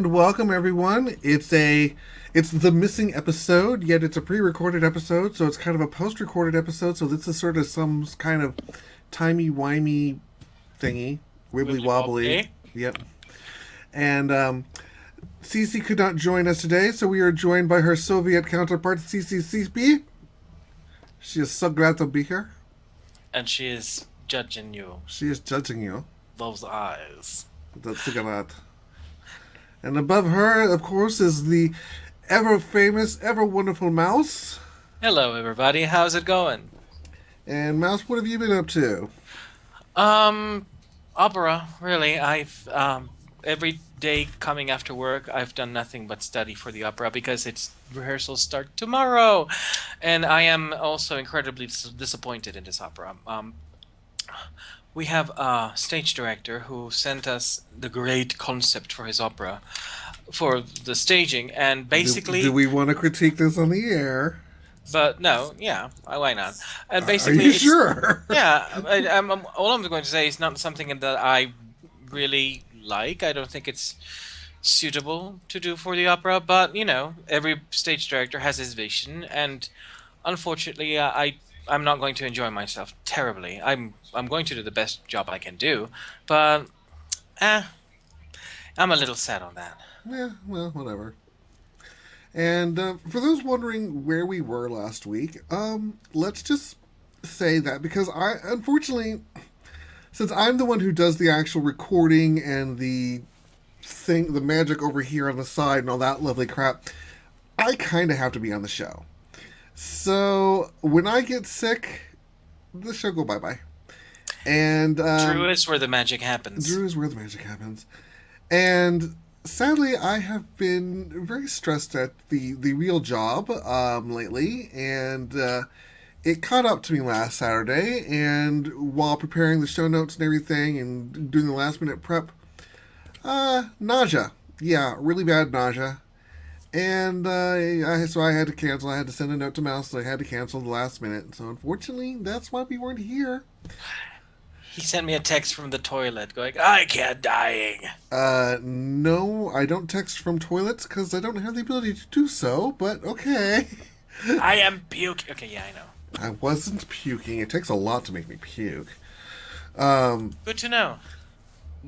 And welcome everyone. It's the missing episode, yet it's a pre-recorded episode, so it's kind of a post-recorded episode, so this is sort of some kind of timey-wimey thingy. Wibbly wobbly. Yep. And Cece could not join us today, so we are joined by her Soviet counterpart, CCCP. She is so glad to be here. And she is judging you. She is judging you. Those eyes. That's the And above her, of course, is the ever-famous, ever-wonderful Mouse. Hello, everybody. How's it going? And Mouse, what have you been up to? Opera, really. I've, every day coming after work, I've done nothing but study for the opera because its rehearsals start tomorrow. And I am also incredibly disappointed in this opera. We have a stage director who sent us the great concept for his opera, for the staging, and basically... Do we want to critique this on the air? But no, yeah, why not? And basically, are you sure? Yeah, all I'm going to say is not something that I really like. I don't think it's suitable to do for the opera, but, you know, every stage director has his vision, and unfortunately, I'm not going to enjoy myself terribly. I'm going to do the best job I can do, but I'm a little sad on that. Yeah, well, whatever. And for those wondering where we were last week, let's just say that because unfortunately, since I'm the one who does the actual recording and the magic over here on the side and all that lovely crap, I kind of have to be on the show. So when I get sick, the show go bye-bye. And Drew is where the magic happens. And sadly, I have been very stressed at the real job lately, and it caught up to me last Saturday, and while preparing the show notes and everything and doing the last-minute prep, nausea. Yeah, really bad nausea. And so I had to cancel. I had to send a note to Mouse, so I had to cancel the last minute. So unfortunately, that's why we weren't here. He sent me a text from the toilet going, I can't dying. No, I don't text from toilets because I don't have the ability to do so, but okay. I am puking. Okay, yeah, I know. I wasn't puking. It takes a lot to make me puke. Good to know.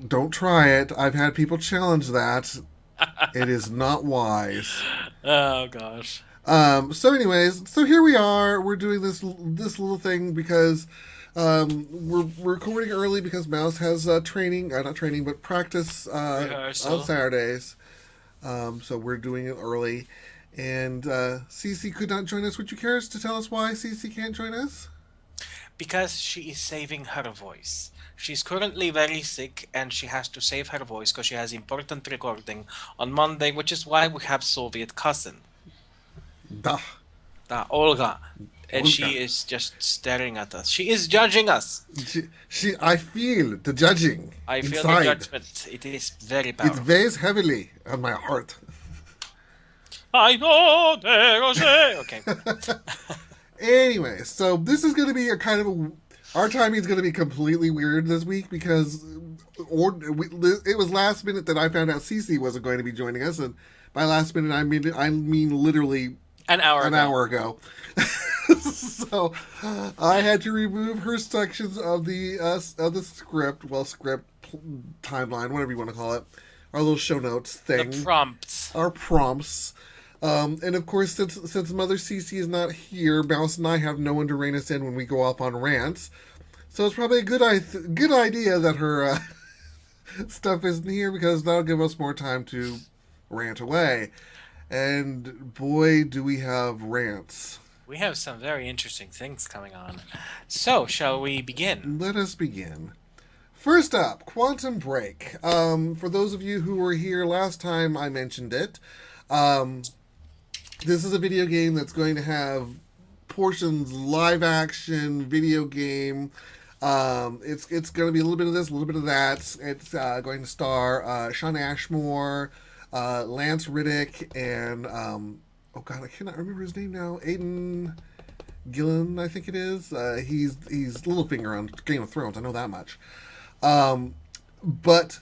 Don't try it. I've had people challenge that. It is not wise. Oh, gosh. So anyways, so here we are. We're doing this little thing because... we're recording early because Mouse has training, not training, but practice on Saturdays. So we're doing it early. And Cece could not join us. Would you care to tell us why Cece can't join us? Because she is saving her voice. She's currently very sick and she has to save her voice because she has important recording on Monday, which is why we have Soviet cousin. Olga. And she is just staring at us. She is judging us. I feel the judging. I feel inside. the judgment. It is very powerful. It weighs heavily on my heart. I know. Okay. Anyway, so this is going to be our timing is going to be completely weird this week because it was last minute that I found out Cece wasn't going to be joining us, and by last minute I mean literally an hour ago. So I had to remove her sections of the script timeline, whatever you want to call it, our little show notes thing, our prompts. And of course, since Mother Cece is not here, Mouse and I have no one to rein us in when we go off on rants. So it's probably a good idea that her stuff isn't here because that'll give us more time to rant away. And boy, do we have rants. We have some very interesting things coming on. So, shall we begin? Let us begin. First up, Quantum Break. For those of you who were here last time I mentioned it, this is a video game that's going to have portions live action, video game. It's going to be a little bit of this, a little bit of that. It's going to star Shawn Ashmore, Lance Riddick, and oh god, I cannot remember his name now. Aidan Gillen, I think it is. He's Littlefinger on Game of Thrones. I know that much. But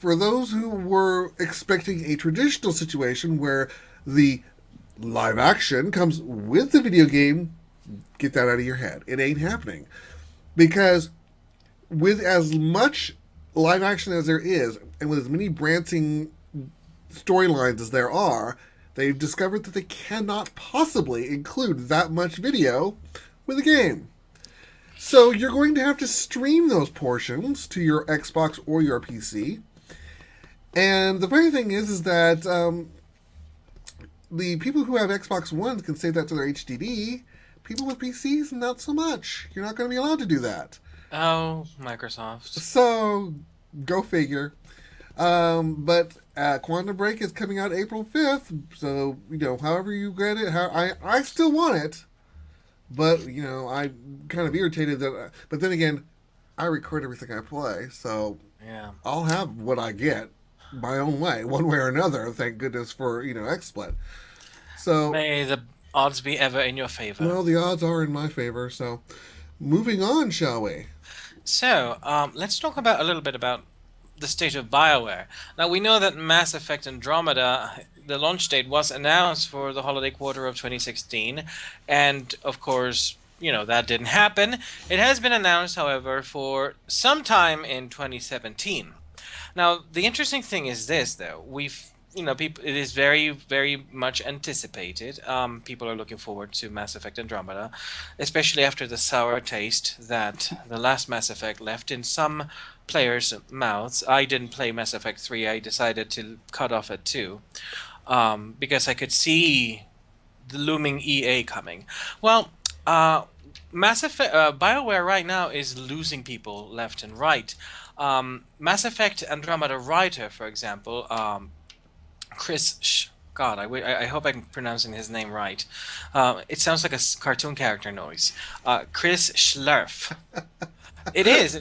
for those who were expecting a traditional situation where the live action comes with the video game, get that out of your head. It ain't happening. Because with as much live action as there is, and with as many branching storylines as there are, they've discovered that they cannot possibly include that much video with a game. So you're going to have to stream those portions to your Xbox or your PC. And the funny thing is that the people who have Xbox Ones can save that to their HDD. People with PCs, not so much. You're not going to be allowed to do that. Oh, Microsoft. So, go figure. But Quantum Break is coming out April 5th. So, however you get it, I still want it. But, I'm kind of irritated that... but then again, I record everything I play. So, yeah, I'll have what I get my own way, one way or another. Thank goodness for, XSplit. So... may the odds be ever in your favor. Well, the odds are in my favor. So, moving on, shall we? So, let's talk a little bit about the state of BioWare. Now, we know that Mass Effect Andromeda, the launch date was announced for the holiday quarter of 2016, and of course, that didn't happen. It has been announced, however, for sometime in 2017. Now, the interesting thing is this, though. People, it is very, very much anticipated. People are looking forward to Mass Effect Andromeda, especially after the sour taste that the last Mass Effect left in some players' mouths. I didn't play Mass Effect 3. I decided to cut off at 2 because I could see the looming EA coming. Well, Mass Effect, BioWare right now is losing people left and right. Mass Effect Andromeda writer, for example, God, I hope I'm pronouncing his name right. It sounds like a cartoon character noise. Chris Schlerf. It is.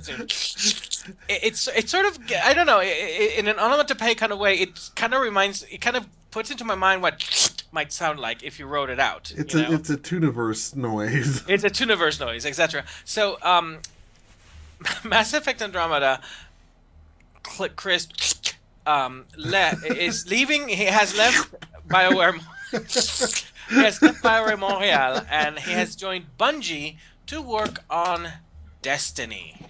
It's sort of, I don't know, in an onomatopoeia kind of way. It kind of puts into my mind what might sound like if you wrote it out. It's a Tooniverse noise. It's a Tooniverse noise, etc. So, Mass Effect Andromeda, Chris is leaving. He has left BioWare. He has left BioWare Montreal, and he has joined Bungie to work on Destiny.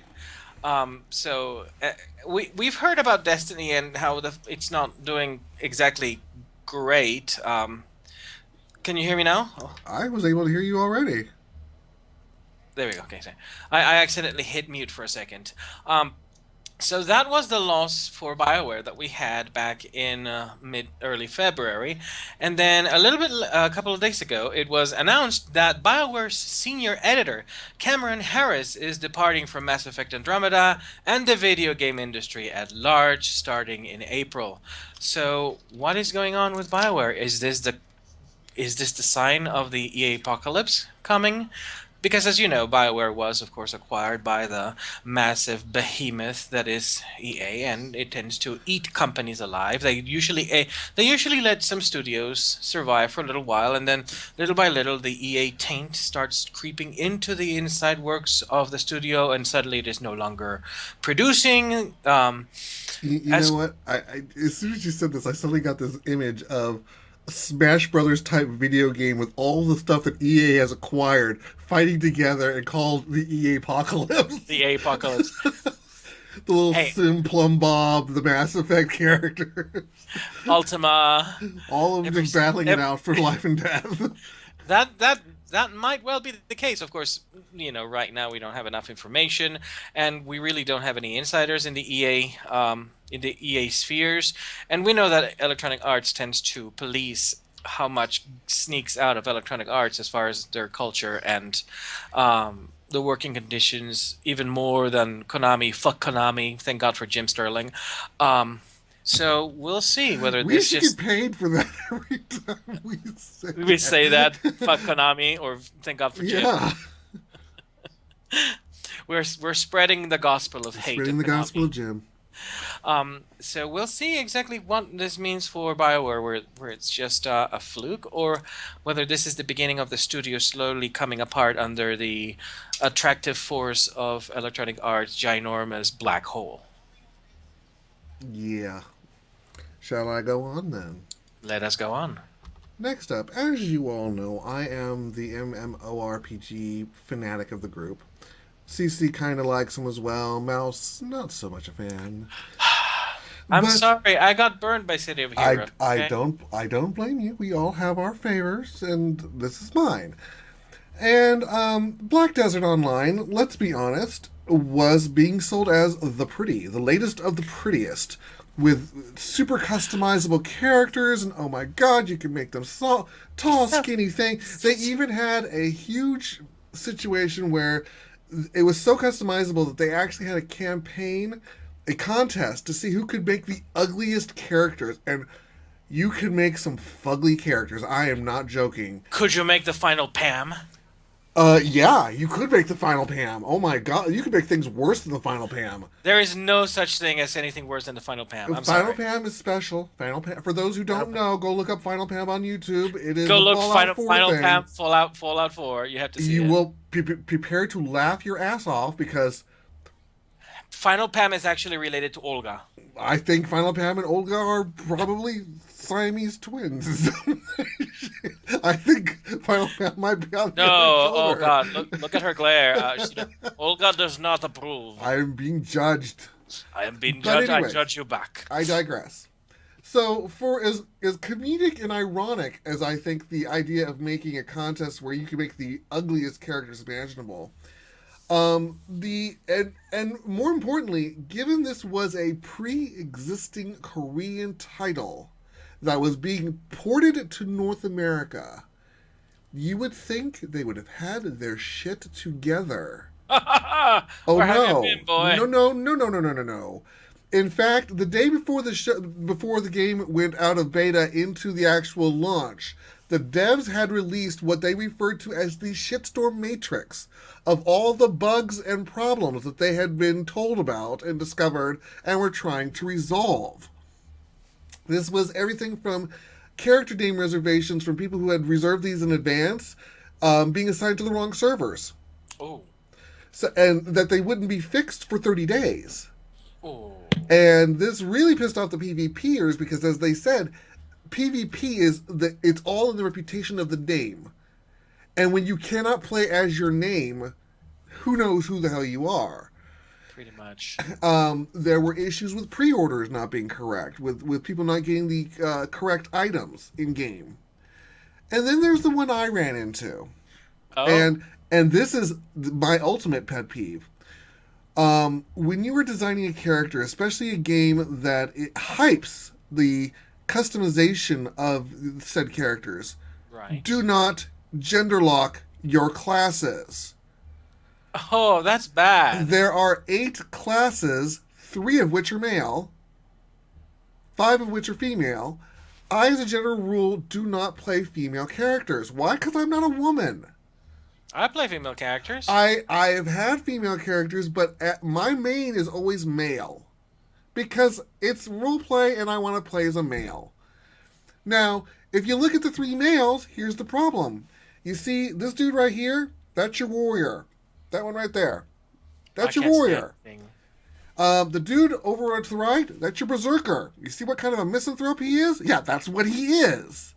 We've heard about Destiny and how it's not doing exactly great. Can you hear me now? Oh. I was able to hear you already. There we go. Okay, sorry. I accidentally hit mute for a second. So that was the loss for BioWare that we had back in early February. And then a couple of days ago, it was announced that BioWare's senior editor, Cameron Harris, is departing from Mass Effect Andromeda and the video game industry at large starting in April. So what is going on with BioWare? Is this the sign of the EA apocalypse coming? Because, as you know, BioWare was, of course, acquired by the massive behemoth that is EA, and it tends to eat companies alive. They usually let some studios survive for a little while, and then, little by little, the EA taint starts creeping into the inside works of the studio, and suddenly it is no longer producing. You know what? I as soon as you said this, I suddenly got this image of Smash Brothers type video game with all the stuff that EA has acquired fighting together and called the EA Apocalypse. The EA Apocalypse. The little Sim Plum Bob, the Mass Effect characters. Ultima. All of them battling it out for life and death. That might well be the case. Of course, right now we don't have enough information, and we really don't have any insiders in the EA spheres. And we know that Electronic Arts tends to police how much sneaks out of Electronic Arts as far as their culture and the working conditions, even more than Konami. Fuck Konami. Thank God for Jim Sterling. So we'll see whether we this should just get paid for that every time we say that. Fuck Konami, or thank God for Jim. Yeah. We're spreading the gospel of hate. Spreading the gospel of Jim. So we'll see exactly what this means for BioWare, where it's just a fluke, or whether this is the beginning of the studio slowly coming apart under the attractive force of Electronic Arts' ginormous black hole. Yeah. Shall I go on then? Let us go on. Next up, as you all know, I am the MMORPG fanatic of the group. CC kind of likes them as well. Mouse, not so much a fan. I'm But sorry, I got burned by City of Heroes. Okay? I don't blame you. We all have our favors, and this is mine. And Black Desert Online, let's be honest, was being sold as the latest of the prettiest, with super customizable characters, and oh my god, you can make them so tall, skinny thing. They even had a huge situation where it was so customizable that they actually had a campaign, a contest to see who could make the ugliest characters, and you could make some fugly characters. I am not joking. Could you make the final Pam? Yeah, you could make the final Pam. Oh my god, you could make things worse than the final Pam. There is no such thing as anything worse than the final Pam. I'm Final sorry. Pam is special. Final Pam. For those who don't Final know, go look up Final Pam on YouTube. It is Go a look Fallout 4 Final thing. Pam Fallout 4. You have to see You it. will prepare to laugh your ass off because Final Pam is actually related to Olga. I think Final Pam and Olga are probably Siamese twins. I think Final Pam might be on the No, other oh shoulder. God, look at her glare. Olga does not approve. I am being judged. I am being But judged. anyway, I judge you back. I digress. So, for as comedic and ironic as I think the idea of making a contest where you can make the ugliest characters imaginable, and more importantly, given this was a pre-existing Korean title that was being ported to North America, you would think they would have had their shit together. Oh Where have no. you been, boy? No. In fact, the day before before the game went out of beta into the actual launch, the devs had released what they referred to as the shitstorm matrix of all the bugs and problems that they had been told about and discovered and were trying to resolve. This was everything from character name reservations from people who had reserved these in advance, being assigned to the wrong servers. Oh. So, and that they wouldn't be fixed for 30 days. Oh. And this really pissed off the PvPers because, as they said, PvP it's all in the reputation of the name. And when you cannot play as your name, who knows who the hell you are? Pretty much. There were issues with pre-orders not being correct, with people not getting the correct items in game. And then there's the one I ran into. Oh. And this is my ultimate pet peeve. When you are designing a character, especially a game that it hypes the customization of said characters, Right. do not gender lock your classes. Oh, that's bad. There are 8 classes, 3 of which are male, 5 of which are female. I, as a general rule, do not play female characters. Why? Because I'm not a woman. I play female characters. I have had female characters, but my main is always male. Because it's roleplay and I want to play as a male. Now, if you look at the 3 males, here's the problem. You see, this dude right here, that's your warrior. That one right there. That's your warrior. The dude over to the right, that's your berserker. You see what kind of a misanthrope he is? Yeah, that's what he is.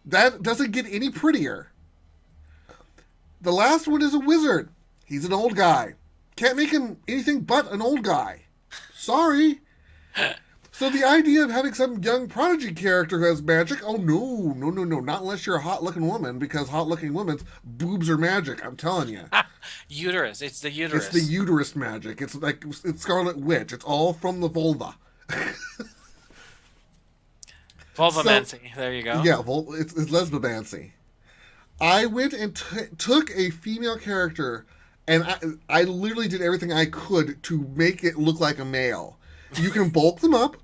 That doesn't get any prettier. The last one is a wizard. He's an old guy. Can't make him anything but an old guy. Sorry. So the idea of having some young prodigy character who has magic, oh no, not unless you're a hot-looking woman, because hot-looking women's boobs are magic, I'm telling you. Uterus. It's the uterus. It's the uterus magic. It's like it's Scarlet Witch. It's all from the vulva. Vulvamancy. There you go. Yeah, it's lesbiancy. I went and took a female character, and I literally did everything I could to make it look like a male. You can bulk them up,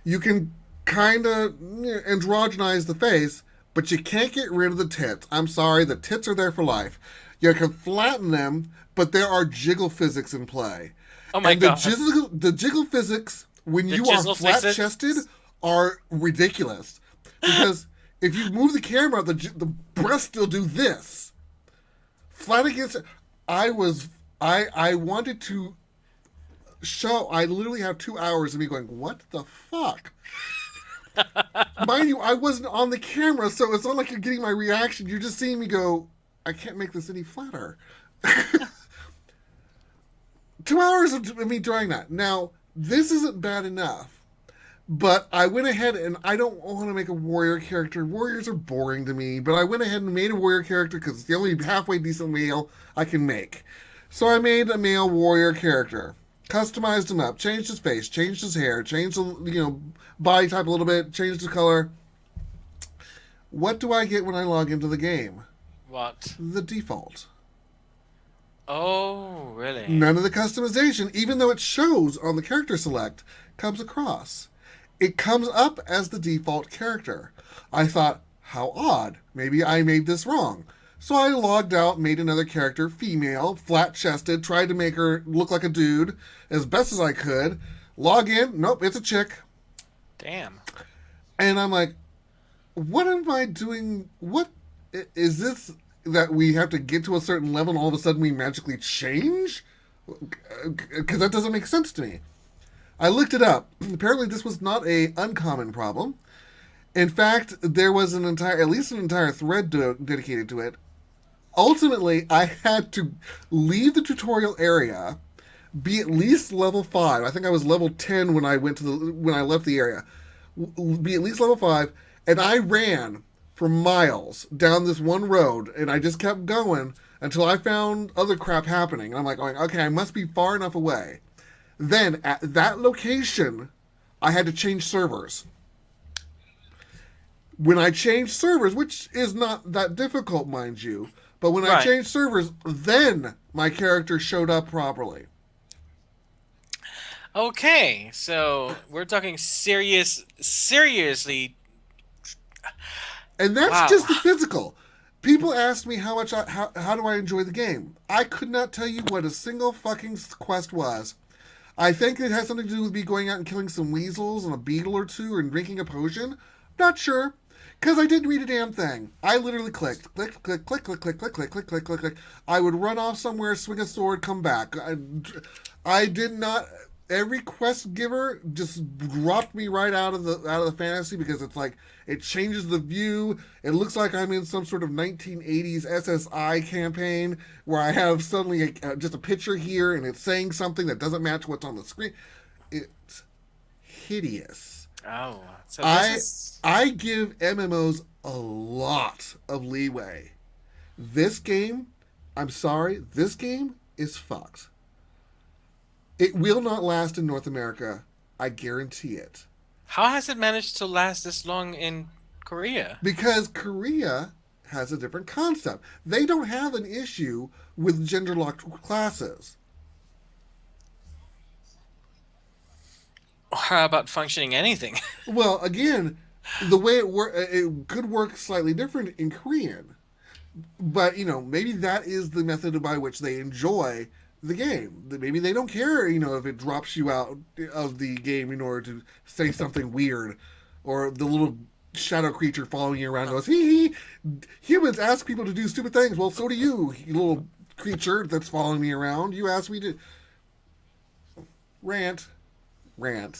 you can kind of androgynize the face, but you can't get rid of the tits. I'm sorry, the tits are there for life. You can flatten them, but there are jiggle physics in play. Oh my god. The jiggle physics, when you are flat-chested, are ridiculous. Because if you move the camera, the breasts still do this. Flat against it. I wanted to show, I literally have 2 hours of me going, what the fuck? Mind you, I wasn't on the camera, so it's not like you're getting my reaction. You're just seeing me go, I can't make this any flatter. 2 hours of me drawing that. Now, this isn't bad enough, but I went ahead and I don't want to make a warrior character. Warriors are boring to me, but I went ahead and made a warrior character because it's the only halfway decent male I can make. So I made a male warrior character. Customized him up, changed his face, changed his hair, changed the body type a little bit, changed his color. What do I get when I log into the game? What? The default. Oh, really? None of the customization, even though it shows on the character select, comes across. It comes up as the default character. I thought, how odd. Maybe I made this wrong. So I logged out, made another character, female, flat-chested, tried to make her look like a dude as best as I could. Log in, nope, it's a chick. Damn. And I'm like, what am I doing? What is this that we have to get to a certain level and all of a sudden we magically change? Because that doesn't make sense to me. I looked it up. Apparently this was not a uncommon problem. In fact, there was at least an entire thread dedicated to it. Ultimately, I had to leave the tutorial area, be at least level 5. I think I was level 10 when I left the area. Be at least level 5, and I ran for miles down this one road, and I just kept going until I found other crap happening. And I'm like, okay, I must be far enough away. Then, at that location, I had to change servers. When I changed servers, which is not that difficult, mind you, but when I changed servers, then my character showed up properly. Okay, so we're talking seriously. And that's just the physical. People ask me how do I enjoy the game. I could not tell you what a single fucking quest was. I think it has something to do with me going out and killing some weasels and a beetle or two and drinking a potion. Not sure. Because I didn't read a damn thing. I literally clicked. Click, click, click, click, click, click, click, click, click, click, click. I would run off somewhere, swing a sword, come back. I did not... Every quest giver just dropped me right out of the fantasy because it's like, it changes the view. It looks like I'm in some sort of 1980s SSI campaign where I have suddenly just a picture here and it's saying something that doesn't match what's on the screen. It's hideous. Oh, so I give MMOs a lot of leeway. This game, I'm sorry, this game is fucked. It will not last in North America. I guarantee it. How has it managed to last this long in Korea? Because Korea has a different concept. They don't have an issue with gender-locked classes. How about functioning anything? Well, again, the way it could work slightly different in Korean. But, maybe that is the method by which they enjoy the game. Maybe they don't care, if it drops you out of the game in order to say something weird. Or the little shadow creature following you around goes, hee hee, humans ask people to do stupid things. Well, so do you little creature that's following me around. You asked me to... Rant. Okay,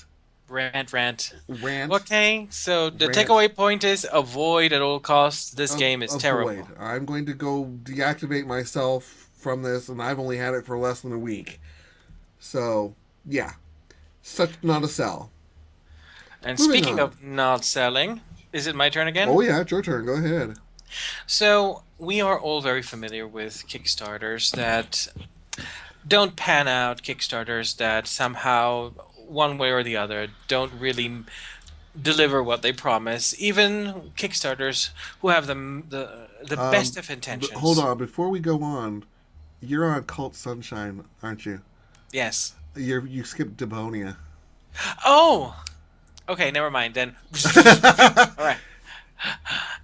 so the takeaway point is avoid at all costs. This game is terrible. I'm going to go deactivate myself from this, and I've only had it for less than a week. So, yeah. Such not a sell. And speaking of not selling, is it my turn again? Oh yeah, it's your turn. Go ahead. So, we are all very familiar with Kickstarters that don't pan out, Kickstarters that somehow, one way or the other, don't really deliver what they promise. Even Kickstarters who have the best of intentions. Hold on, before we go on, you're on Cult Sunshine, aren't you? Yes. You skipped Debonia. Oh! Okay, never mind then. Alright.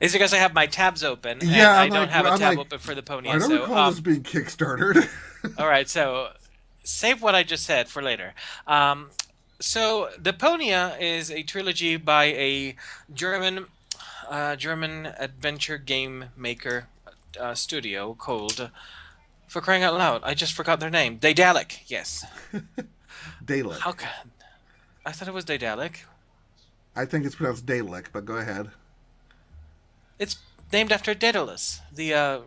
It's because I have my tabs open, and I don't have a tab open for the Pony. I don't recall this being Kickstartered. Alright, so save what I just said for later. So, Deponia is a trilogy by a German adventure game maker studio called, for crying out loud, I just forgot their name, Daedalic, yes. Dalek. How can I thought it was Daedalic. I think it's pronounced Dalek, but go ahead. It's named after Daedalus, the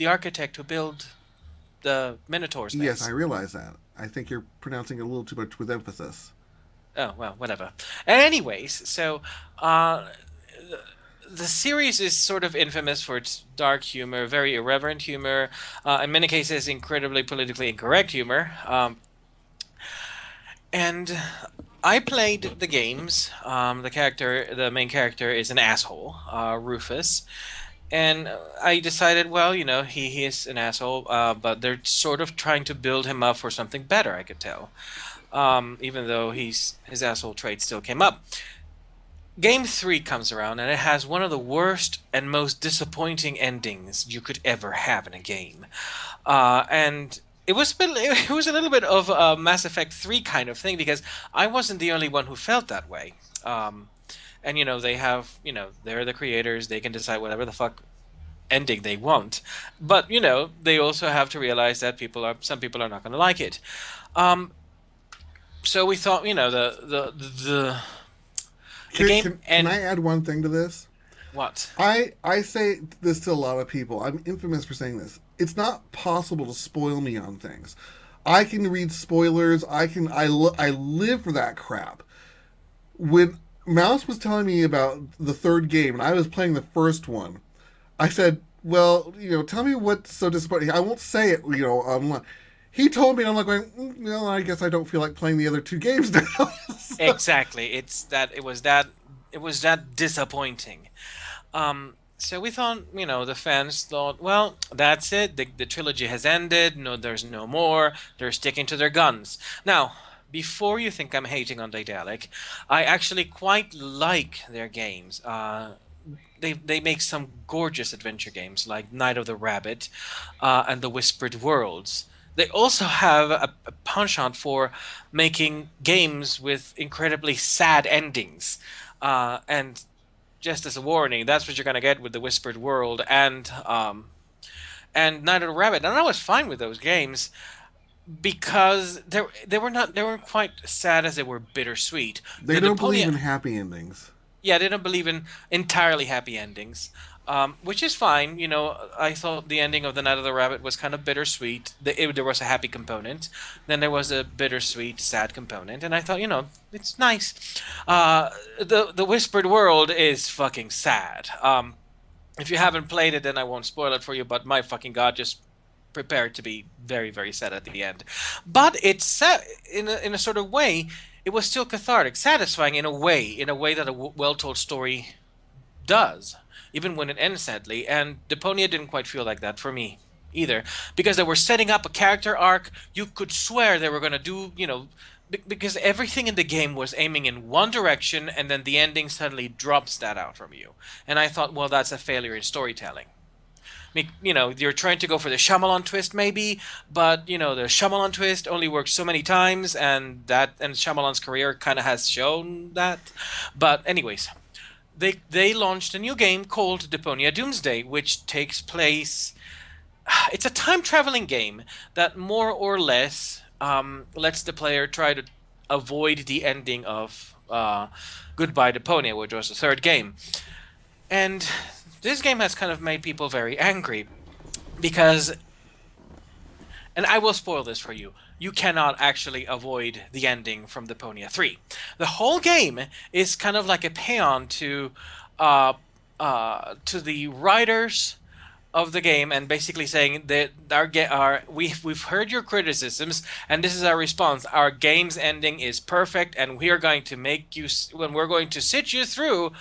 architect who built the Minotaur's Yes, I things. realize that. I think you're pronouncing it a little too much with emphasis. Oh, well, whatever. Anyways, so uh, the series is sort of infamous for its dark humor, very irreverent humor, in many cases, incredibly politically incorrect humor. And I played the games. The main character is an asshole, Rufus. And I decided, well, he is an asshole, but they're sort of trying to build him up for something better, I could tell. Even though his asshole trait still came up. Game 3 comes around and it has one of the worst and most disappointing endings you could ever have in a game. And it was a little bit of a Mass Effect 3 kind of thing because I wasn't the only one who felt that way. And they're the creators, they can decide whatever the fuck ending they want. But, they also have to realize that some people are not going to like it. Um, so we thought, the game Can and I add one thing to this? what? I say this to a lot of people. I'm infamous for saying this. It's not possible to spoil me on things. I can read spoilers. I live for that crap. When Mouse was telling me about the third game and I was playing the first one, I said, "Well, tell me what's so disappointing." I won't say it, online. He told me, and I'm like, "Well, I guess I don't feel like playing the other two games now." Exactly. It was that disappointing. So we thought, the fans thought, well, that's it. The trilogy has ended. No, there's no more. They're sticking to their guns. Now, before you think I'm hating on Daedalic, I actually quite like their games. They make some gorgeous adventure games like Night of the Rabbit, and The Whispered Worlds. They also have a penchant for making games with incredibly sad endings. And just as a warning, that's what you're gonna get with The Whispered World and Night of the Rabbit. And I was fine with those games because they weren't quite sad as they were bittersweet. They The don't believe Deponia in happy endings. Yeah, they don't believe in entirely happy endings, which is fine. I thought the ending of The Night of the Rabbit was kind of bittersweet. There was a happy component, then there was a bittersweet, sad component, and I thought, it's nice. The Whispered World is fucking sad. If you haven't played it, then I won't spoil it for you. But my fucking god, just prepare to be very, very sad at the end. But it's sad in a sort of way. It was still cathartic, satisfying in a way that a well-told story does, even when it ends sadly. And Deponia didn't quite feel like that for me either, because they were setting up a character arc. You could swear they were going to do, because everything in the game was aiming in one direction, and then the ending suddenly drops that out from you. And I thought, well, that's a failure in storytelling. You're trying to go for the Shyamalan twist, maybe, but the Shyamalan twist only works so many times, and Shyamalan's career kind of has shown that. But anyways, they launched a new game called Deponia Doomsday, which takes place. It's a time traveling game that more or less lets the player try to avoid the ending of Goodbye Deponia, which was the third game. And this game has kind of made people very angry because, and I will spoil this for you, you cannot actually avoid the ending from Deponia 3. The whole game is kind of like a paean to the writers of the game, and basically saying that we've heard your criticisms and this is our response. Our game's ending is perfect, and we are going to we're going to sit you through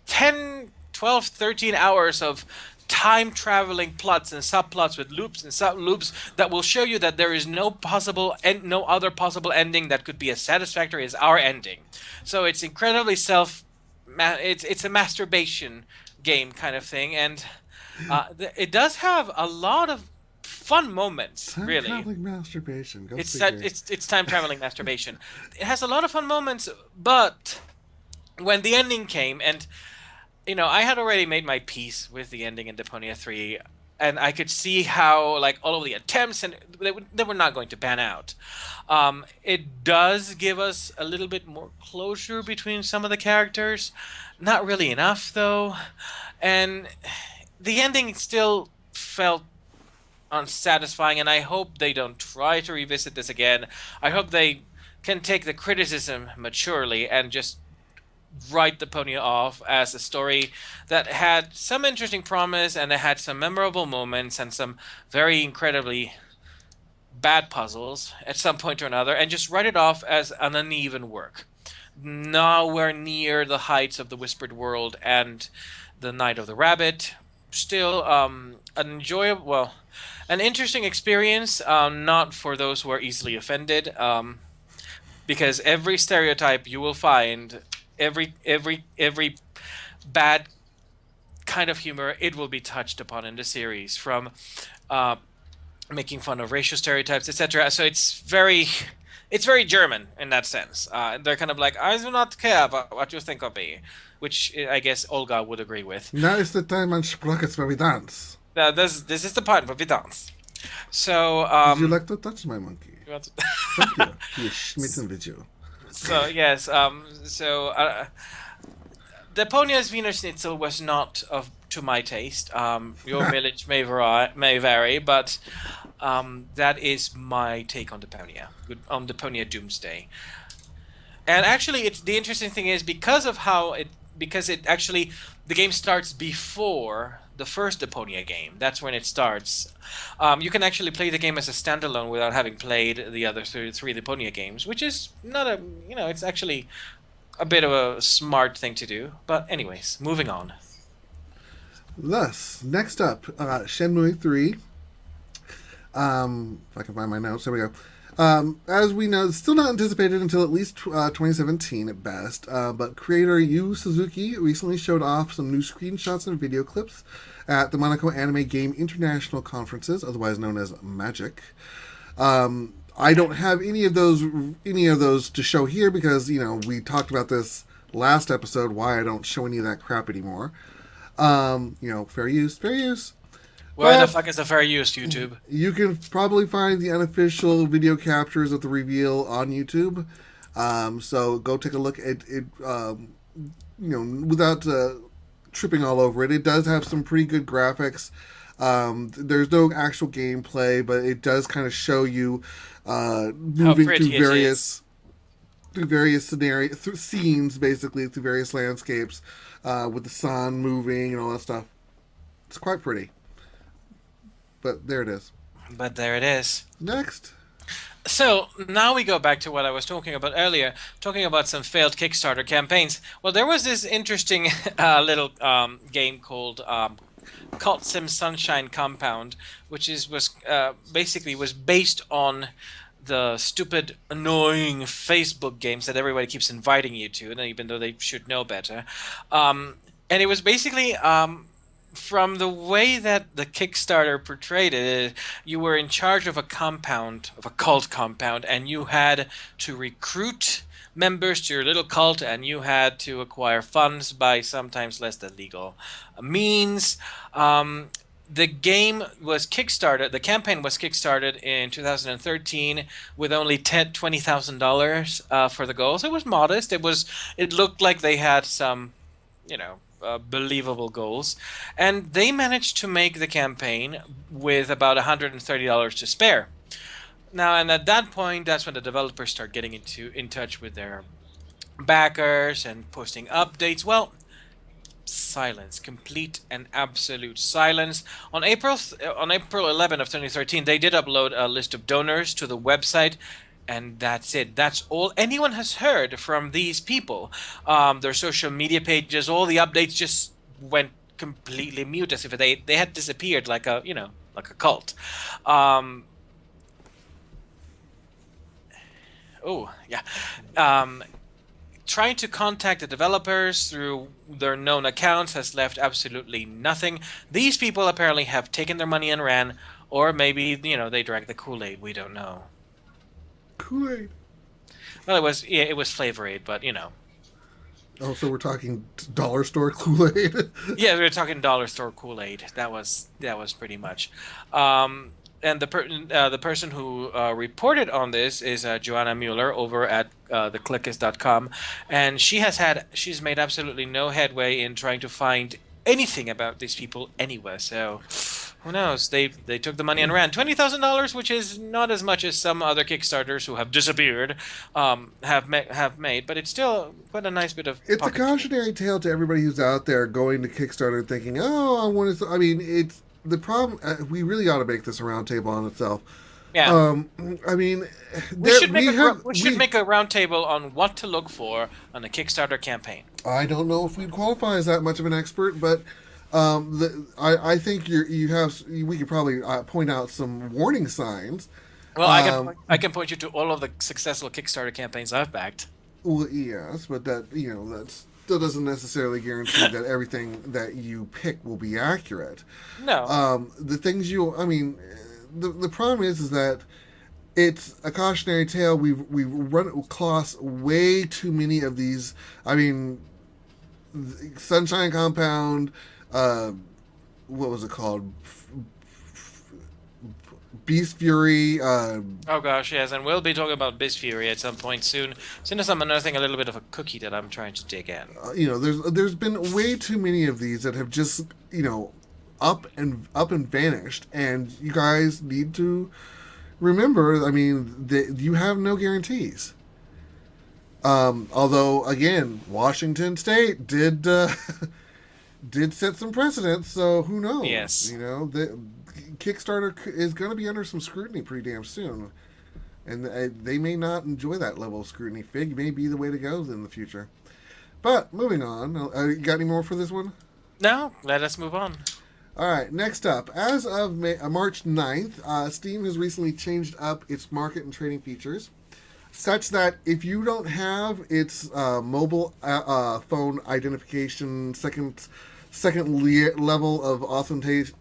10, 12, 13 hours of time traveling plots and subplots with loops and sub loops that will show you that there is no other possible ending that could be as satisfactory as our ending. So it's incredibly it's a masturbation game kind of thing, and it does have a lot of fun moments. Time Really, traveling masturbation. Go it's figure. it's time traveling masturbation. It has a lot of fun moments, but when the ending came, and I had already made my peace with the ending in Deponia 3, and I could see how like all of the attempts and they were not going to pan out. It does give us a little bit more closure between some of the characters, not really enough though, and the ending still felt unsatisfying. And I hope they don't try to revisit this again. I hope they can take the criticism maturely and just write the pony off as a story that had some interesting promise and it had some memorable moments and some very incredibly bad puzzles at some point or another, and just write it off as an uneven work. Nowhere near the heights of the Whispered World and the Night of the Rabbit. Still, an enjoyable, well, an interesting experience. Not for those who are easily offended. Because every stereotype you will find, every bad kind of humor, it will be touched upon in the series, from uh, making fun of racial stereotypes, etc. So it's very German in that sense. They're kind of like, I do not care about what you think of me, which I guess Olga would agree with. Now is the time on Sprockets where we dance. This is the part where we dance. So, Would you like to touch my monkey? you want to- Thank you. You schmitten video. so yes, the Ponia's Wiener Schnitzel was not of to my taste. Your village may vary, but that is my take on the Ponia, on the Ponia Doomsday. And actually, it's the interesting thing is because it actually the game starts before the first Deponia game. That's when it starts. You can actually play the game as a standalone without having played the other three Deponia games, which is not a it's actually a bit of a smart thing to do. But anyways, moving on. Thus, next up, Shenmue III. If I can find my notes, there we go. As we know, it's still not anticipated until at least 2017 at best, but creator Yu Suzuki recently showed off some new screenshots and video clips at the Monaco Anime Game International Conferences, otherwise known as MAGIC. I don't have any of those to show here because, we talked about this last episode, why I don't show any of that crap anymore. Fair use, fair use. Where the fuck is the fair use, YouTube? You can probably find the unofficial video captures of the reveal on YouTube. So go take a look at it, without tripping all over it. It does have some pretty good graphics. There's no actual gameplay, but it does kind of show you moving through various scenarios, through scenes, basically, through various landscapes, with the sun moving and all that stuff. It's quite pretty. But there it is. But there it is. Next. So now we go back to what I was talking about earlier, talking about some failed Kickstarter campaigns. Well, there was this interesting little game called Cult Sim Sunshine Compound, which was basically was based on the stupid, annoying Facebook games that everybody keeps inviting you to, and even though they should know better. And it was basically from the way that the Kickstarter portrayed it, you were in charge of a compound, of a cult compound, and you had to recruit members to your little cult, and you had to acquire funds by sometimes less than legal means. The game was kickstarted. The campaign was kickstarted in 2013 with only $20,000 for the goals. It was modest. It looked like they had some, believable goals, and they managed to make the campaign with about $130 to spare. Now, and at that point, that's when the developers start getting in touch with their backers and posting updates. Well, silence, complete and absolute silence. On April 11 of 2013, they did upload a list of donors to the website. And that's it. That's all anyone has heard from these people. Their social media pages, all the updates just went completely mute, as if they had disappeared like a cult. Trying to contact the developers through their known accounts has left absolutely nothing. These people apparently have taken their money and ran, or maybe they drank the Kool-Aid. We don't know. Kool-Aid. Well, it was Flavor Aid, but Oh, so we're talking dollar store Kool-Aid. Yeah, we were talking dollar store Kool-Aid. That was pretty much. Um, and the person who reported on this is Joanna Mueller over at theclickist.com, and she's made absolutely no headway in trying to find anything about these people anywhere. So who knows? They took the money and ran. $20,000, which is not as much as some other Kickstarters who have disappeared, have made, but it's still quite a nice bit of It's a pocket change. cautionary tale to everybody who's out there going to Kickstarter and thinking, "Oh, I want to." I mean, it's the problem. We really ought to make this a roundtable on itself. Yeah. Um, I mean, We there should make we have we should make a roundtable on what to look for on a Kickstarter campaign. I don't know if we'd qualify as that much of an expert, but I think you have. We could probably point out some warning signs. Well, Um, I can point you to all of the successful Kickstarter campaigns I've backed. well, yes, but that doesn't necessarily guarantee that everything that you pick will be accurate. No. The things I mean, the problem is that it's a cautionary tale. We've run across way too many of these. I mean, Sunshine Compound. Uh, what was it called? Beast Fury. Oh gosh, yes, and we'll be talking about Biz Fury at some point soon. As soon as I'm unearthing a little bit of a cookie that I'm trying to dig in. There's been way too many of these that have just up and vanished, and you guys need to remember. I mean, you have no guarantees. Although, again, Washington State did did set some precedents, so who knows? Yes. The Kickstarter is going to be under some scrutiny pretty damn soon, and they may not enjoy that level of scrutiny. Fig may be the way to go in the future. But moving on, you got any more for this one? No, let us move on. All right, next up. As of March 9th, Steam has recently changed up its market and trading features such that if you don't have its mobile phone identification, second level of authentication.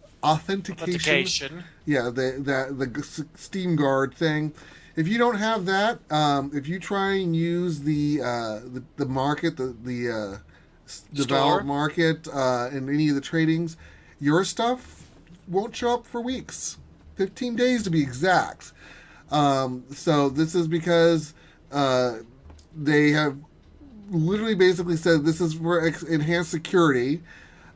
Yeah, the Steam Guard thing. If you don't have that, if you try and use the market, the developed market in any of the tradings, your stuff won't show up for weeks, 15 days to be exact. So this is because they have literally basically said this is for enhanced security.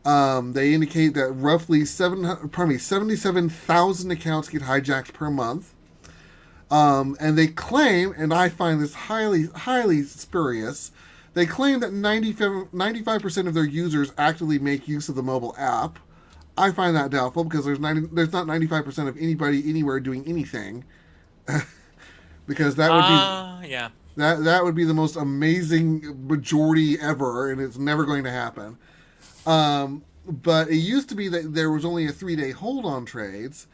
They indicate that roughly 77,000 accounts get hijacked per month. And they claim, and I find this highly, highly spurious, they claim that 95% of their users actively make use of the mobile app. I find that doubtful because there's not 95% of anybody anywhere doing anything. Because that would be yeah. that would be the most amazing majority ever, and it's never going to happen. But it used to be that there was only a 3-day hold on trades,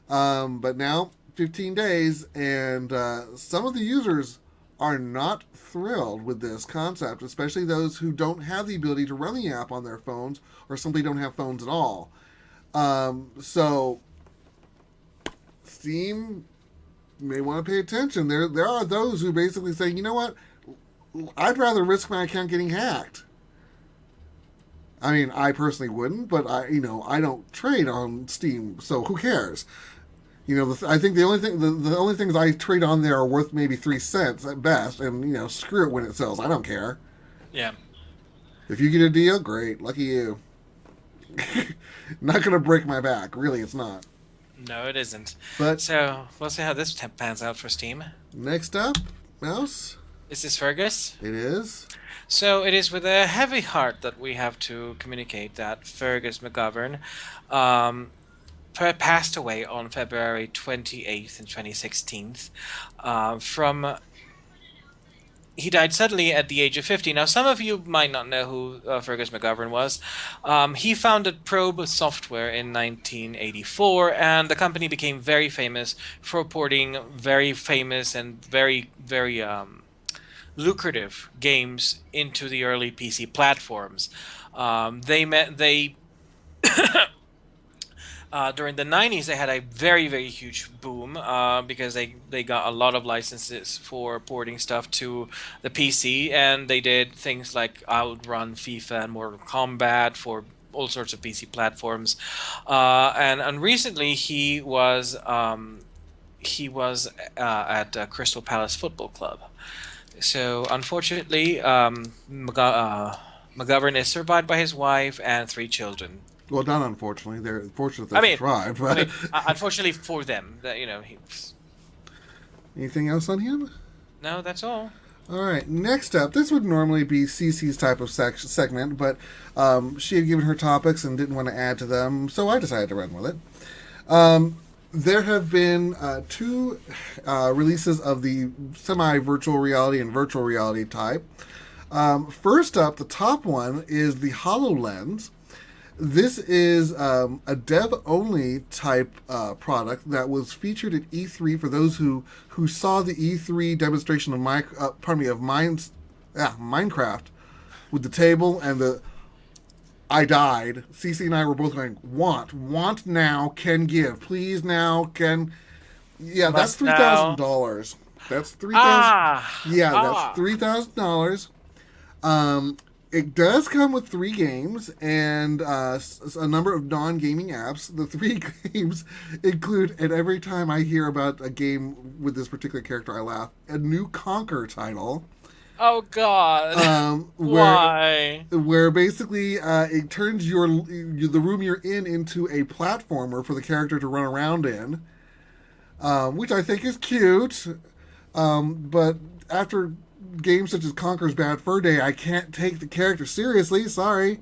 but now 15 days, and some of the users are not thrilled with this concept, especially those who don't have the ability to run the app on their phones or simply don't have phones at all. So Steam may want to pay attention. There are those who basically say, you know what, I'd rather risk my account getting hacked. I mean, I personally wouldn't, but I don't trade on Steam, so who cares? I think the only things I trade on there are worth maybe 3 cents at best, and screw it when it sells. I don't care. Yeah. If you get a deal, great, lucky you. Not gonna break my back, really. It's not. No, it isn't. But so we'll see how this pans out for Steam. Next up, Mouse. Is this Fergus? It is. So it is with a heavy heart that we have to communicate that Fergus McGovern passed away on February 28th in 2016 he died suddenly at the age of 50. Now, some of you might not know who Fergus McGovern was. He founded Probe Software in 1984, and the company became very famous for porting very famous and very, very lucrative games into the early During the 90s, they had a very, very huge boom because they got a lot of licenses for porting stuff to the PC, and they did things like Outrun, FIFA, and Mortal Kombat for all sorts of PC platforms. And recently, he was at Crystal Palace Football Club. So unfortunately, McGovern is survived by his wife and three children. Well, not unfortunately. They're fortunate I they mean, survived. I But mean, unfortunately for them, that he. anything else on him? No, that's all. All right. Next up, this would normally be Cece's type of segment, but she had given her topics and didn't want to add to them, so I decided to run with it. There have been two releases of the semi-virtual reality and virtual reality type. First up, the top one is the Hololens. This is a dev-only type product that was featured at E3 for those who saw the E3 demonstration of Minecraft with the table and the I died. Cece and I were both going, want now, can give, please now, can. Yeah, that's $3,000. That's $3,000. Yeah, that's $3,000. It does come with 3 games and a number of non-gaming apps. The 3 games include, and every time I hear about a game with this particular character, I laugh, a new Conquer title. Oh God! Why? Where basically it turns the room you're in into a platformer for the character to run around in, which I think is cute. But after games such as Conker's Bad Fur Day, I can't take the character seriously. Sorry.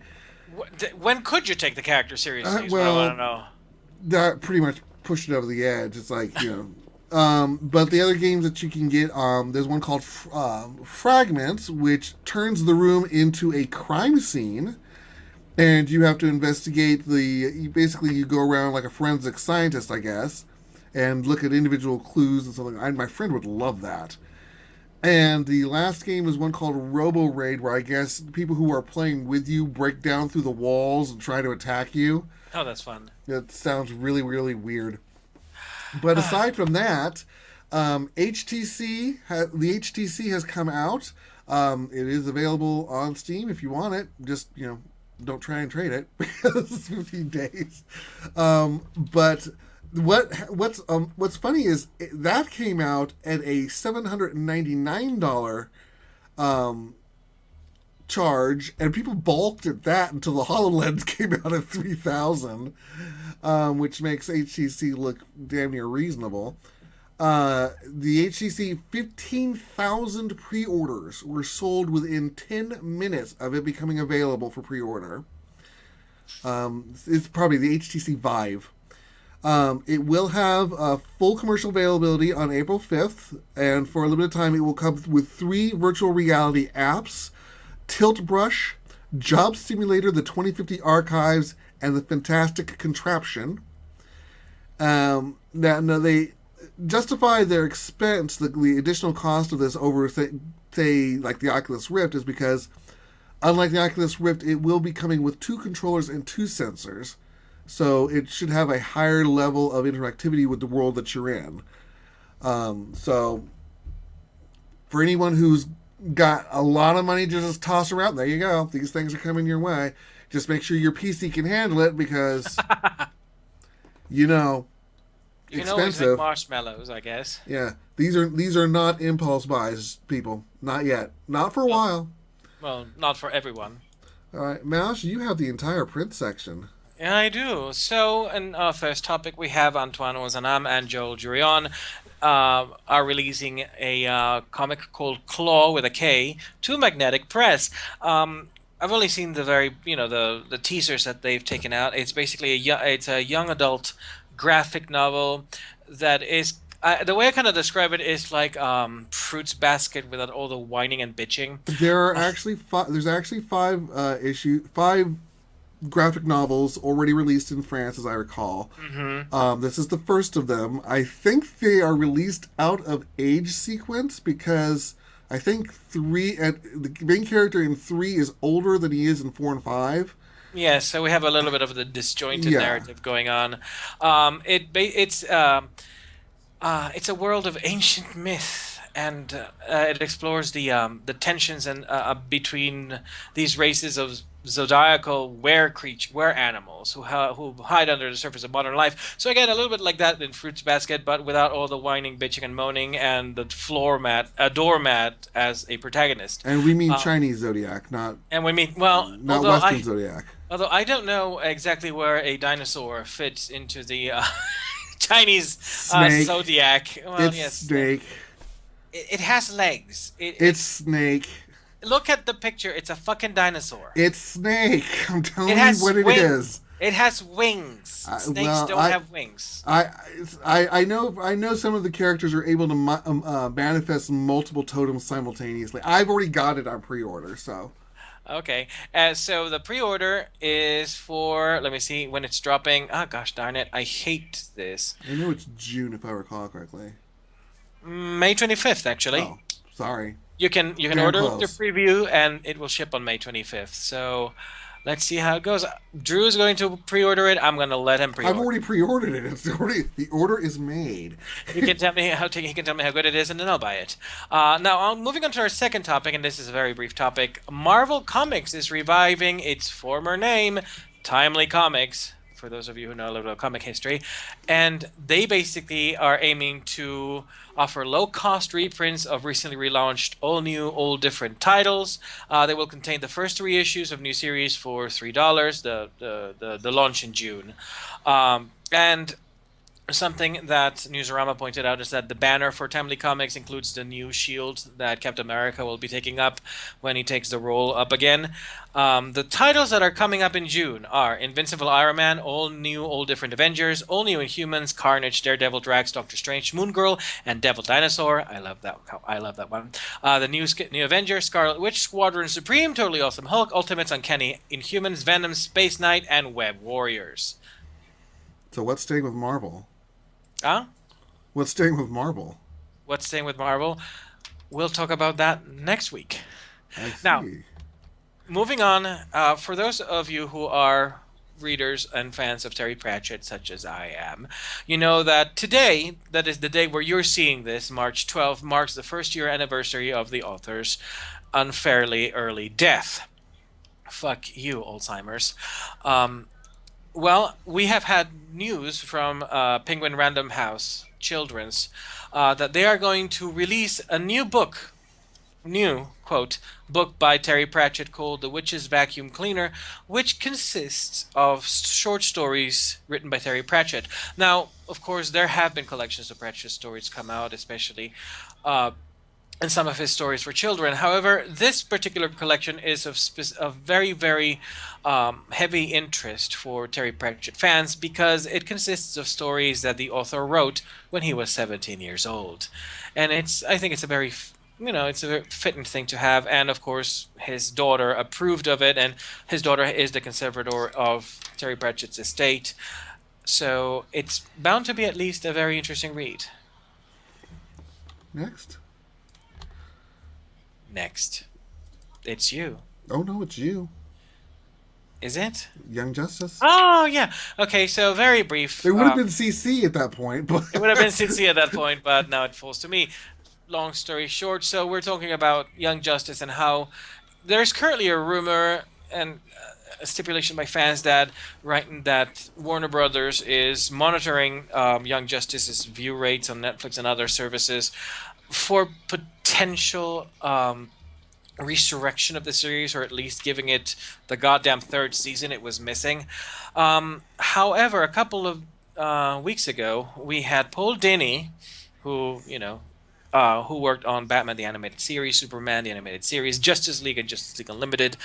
When could you take the character seriously? Well, I don't know. That pretty much pushed it over the edge. It's like, but the other games that you can get, there's one called Fragments, which turns the room into a crime scene, and you have to investigate basically you go around like a forensic scientist, I guess, and look at individual clues and something. My friend would love that. And the last game is one called Robo Raid, where I guess people who are playing with you break down through the walls and try to attack you. Oh, that's fun. It sounds really, really weird. But aside from that, the HTC has come out. It is available on Steam if you want it. Just, don't try and trade it because it's 15 days. But what's funny is that came out at a $799 charge, and people balked at that until the HoloLens came out at $3,000, which makes HTC look damn near reasonable. The HTC 15,000 pre-orders were sold within 10 minutes of it becoming available for pre-order. It's probably the HTC Vive. It will have full commercial availability on April 5th, and for a limited time it will come with 3 virtual reality apps: Tilt Brush, Job Simulator, the 2050 Archives, and the Fantastic Contraption. Now they justify their expense, the additional cost of this over, say, like the Oculus Rift, is because, unlike the Oculus Rift, it will be coming with 2 controllers and 2 sensors. So it should have a higher level of interactivity with the world that you're in. So for anyone who's got a lot of money to just toss around, there you go. These things are coming your way. Just make sure your PC can handle it because, expensive. It's like marshmallows, I guess. Yeah, these are not impulse buys, people. Not yet. Not for a while. Well, not for everyone. All right, Mouse, you have the entire print section. Yeah, I do. So, in our first topic, we have Antoine Ozanam and Joel Jurion are releasing a comic called Klaw with a K to Magnetic Press. I've only seen the teasers that they've taken out. It's basically it's a young adult graphic novel that is. The way I kind of describe it is like Fruits Basket without all the whining and bitching. There's actually 5 graphic novels already released in France, as I recall. Mm-hmm. This is the first of them. I think they are released out of age sequence because I think the main character in 3 is older than he is in 4 and 5. Yeah, so we have a little bit of the disjointed Yeah. narrative going on. It's a world of ancient myth, and it explores the tensions and between these races of zodiacal were animals who hide under the surface of modern life. So again, a little bit like that in Fruits Basket, but without all the whining, bitching, and moaning, and the doormat as a protagonist. And we mean Uh, Chinese zodiac, and we mean well, not Western zodiac. although I don't know exactly where a dinosaur fits into the Chinese Snake. zodiac. Well, It's yes, snake. it has legs. It's snake. Look at the picture. It's a fucking dinosaur. It's snake. I'm telling It you has what it is. It has wings. Snakes Well, don't have wings. I know some of the characters are able to manifest multiple totems simultaneously. I've already got it on pre-order, so. Okay. So the pre-order is for. Let me see when it's dropping. Oh gosh darn it! I hate this. I know it's June if I recall correctly. May 25th, actually. Oh, sorry. You can Damn order with your close. preview and it will ship on May 25th. So let's see how it goes. Drew's going to pre-order it. I'm going to let him I've pre-order. already pre-ordered it. It's already the order is made. He can tell me how good it is, and then I'll buy it. Now, moving on to our second topic, and this is a very brief topic. Marvel Comics is reviving its former name, Timely Comics. For those of you who know a little about comic history, and they basically are aiming to offer low-cost reprints of recently relaunched, all new, all different titles. They will contain the first three issues of new series for $3. The launch in June, and something that Newsarama pointed out is that the banner for Timely Comics includes the new shield that Captain America will be taking up when he takes the role up again. The titles that are coming up in June are Invincible Iron Man, All New, All Different Avengers, All New Inhumans, Carnage, Daredevil, Drax, Doctor Strange, Moon Girl, and Devil Dinosaur. I love that. I love that one. The new Avengers, Scarlet Witch, Squadron Supreme, Totally Awesome Hulk, Ultimates, Uncanny Inhumans, Venom, Space Knight, and Web Warriors. So what's staying with Marvel? Huh? What's staying with Marvel? What's staying with Marvel? We'll talk about that next week. I Now, see. moving on, for those of you who are readers and fans of Terry Pratchett, such as I am, you know that today, that is the day where you're seeing this, March 12th, marks the first year anniversary of the author's unfairly early death. Fuck you, Alzheimer's. Um, well, we have had news from Penguin Random House Children's that they are going to release a new book, new quote book by Terry Pratchett called The Witch's Vacuum Cleaner, which consists of short stories written by Terry Pratchett. Now, of course, there have been collections of Pratchett stories come out, especially uh, and some of his stories for children. However, this particular collection is of very, very heavy interest for Terry Pratchett fans because it consists of stories that the author wrote when he was 17 years old, and I think it's a very it's a very fitting thing to have. And of course, his daughter approved of it, and his daughter is the conservator of Terry Pratchett's estate. So it's bound to be at least a very interesting read. Next. Next, it's you. Oh no, it's you, Is it? Young Justice. Oh yeah. Okay, so very brief. It would have been CC at that point, but It would have been CC at that point, but now it falls to me. Long story short, so we're talking about Young Justice and how there's currently a rumor and a stipulation by fans that writing that Warner Brothers is monitoring Young Justice's view rates on Netflix and other services for potential resurrection of the series, or at least giving it the goddamn third season it was missing. However, a couple of weeks ago, we had Paul Dini, who worked on Batman the Animated Series, Superman the Animated Series, Justice League, and Justice League Unlimited.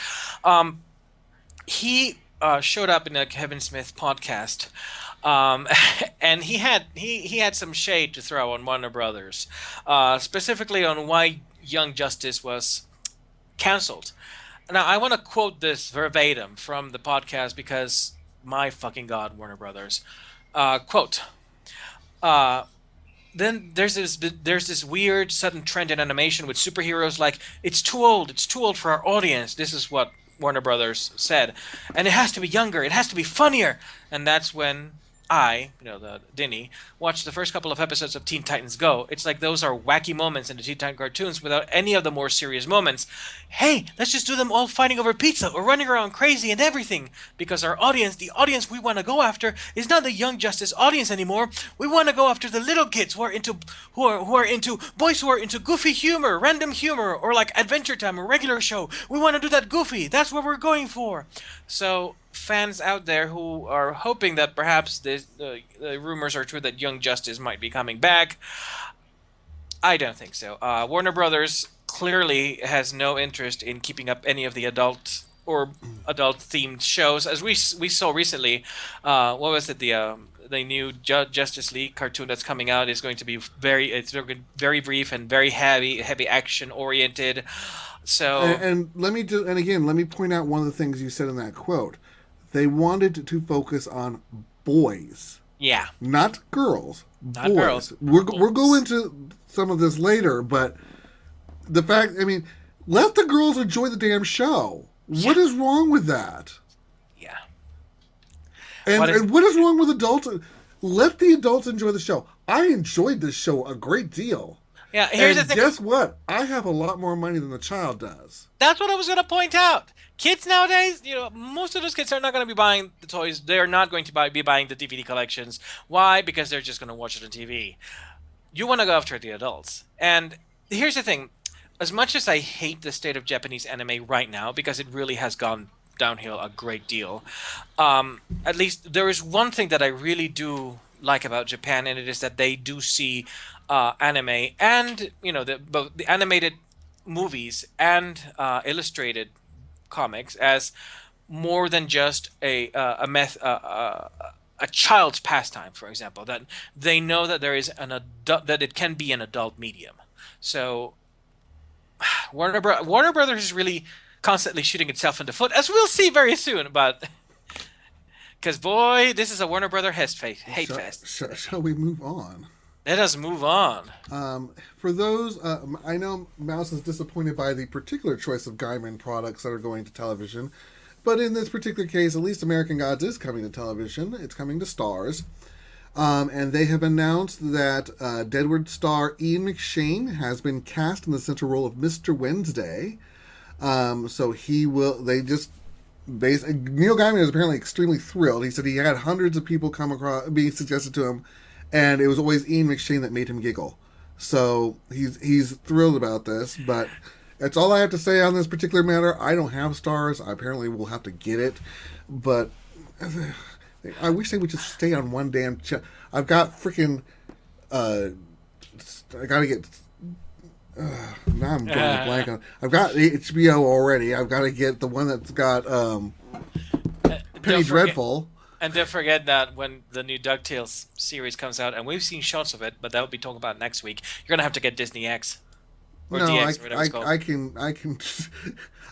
He showed up in a Kevin Smith podcast, and he had some shade to throw on Warner Brothers, specifically on why Young Justice was canceled. Now, I want to quote this verbatim from the podcast because, my fucking god, Warner Brothers. Quote. Then there's this weird sudden trend in animation with superheroes like it's too old for our audience. This is what Warner Brothers said, and it has to be younger, it has to be funnier, and that's when the Dinny, watched the first couple of episodes of Teen Titans Go. It's like those are wacky moments in the Teen Titans cartoons without any of the more serious moments. Hey, let's just do them all fighting over pizza or running around crazy and everything. Because our audience, the audience we want to go after, is not the Young Justice audience anymore. We want to go after the little kids who are into boys who are into goofy humor, random humor, or like Adventure Time or regular show. We want to do that goofy. That's what we're going for. So fans out there who are hoping that perhaps the rumors are true that Young Justice might be coming back, I don't think so. Warner Brothers clearly has no interest in keeping up any of the adult or adult-themed shows. As we saw recently, what was it? The new Justice League cartoon that's coming out is going to be very brief and very heavy action oriented. So and let me point out one of the things you said in that quote. They wanted to focus on boys. Yeah. Not girls. Not boys. We'll go into some of this later, but the fact, let the girls enjoy the damn show. Yeah. What is wrong with that? Yeah. And what is wrong with adults? Let the adults enjoy the show. I enjoyed this show a great deal. Yeah, here's the thing. Guess what? I have a lot more money than the child does. That's what I was going to point out. Kids nowadays, most of those kids are not going to be buying the toys. They're not going to be buying the DVD collections. Why? Because they're just going to watch it on TV. You want to go after the adults. And here's the thing. As much as I hate the state of Japanese anime right now, because it really has gone downhill a great deal, at least there is one thing that I really do like about Japan, and it is that they do see anime and, both the animated movies and illustrated comics as more than just a child's pastime, for example. That they know that there is that it can be an adult medium. So Warner Brothers is really constantly shooting itself in the foot, as we'll see very soon. But because boy, this is a Warner Brother hate fest. Shall we move on? Let us move on. For those, I know Mouse is disappointed by the particular choice of Gaiman products that are going to television, but in this particular case, at least American Gods is coming to television. It's coming to Starz. And they have announced that Deadwood star Ian McShane has been cast in the central role of Mr. Wednesday. So he will, Neil Gaiman is apparently extremely thrilled. He said he had hundreds of people come across, being suggested to him, and it was always Ian McShane that made him giggle. So he's thrilled about this, but that's all I have to say on this particular matter. I don't have Starz. I apparently will have to get it, but I wish they would just stay on one damn channel. I've got freaking I gotta get now I'm drawing a blank on. I've got HBO already. I've got to get the one that's got Penny Dreadful. And don't forget that when the new DuckTales series comes out, and we've seen shots of it, but that'll be talked about next week, you're going to have to get Disney X. Or DX, or whatever it's called. I can.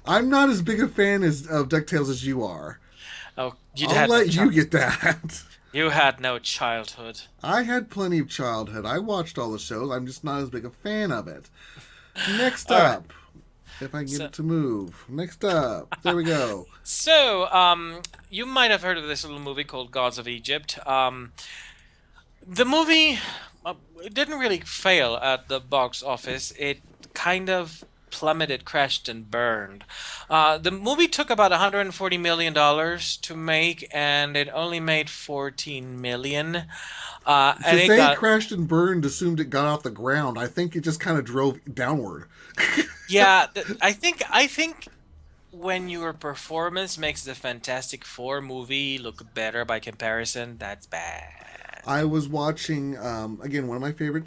I'm not as big a fan of DuckTales as you are. Oh, I'll let you get that. You had no childhood. I had plenty of childhood. I watched all the shows. I'm just not as big a fan of it. Next up. If I can get it to move. Next up. There we go. So, you might have heard of this little movie called Gods of Egypt. The movie it didn't really fail at the box office. It kind of plummeted, crashed, and burned. The movie took about $140 million to make, and it only made $14 million. It crashed and burned, assumed it got off the ground. I think it just kind of drove downward. Yeah, I think when your performance makes the Fantastic Four movie look better by comparison, that's bad. I was watching again one of my favorite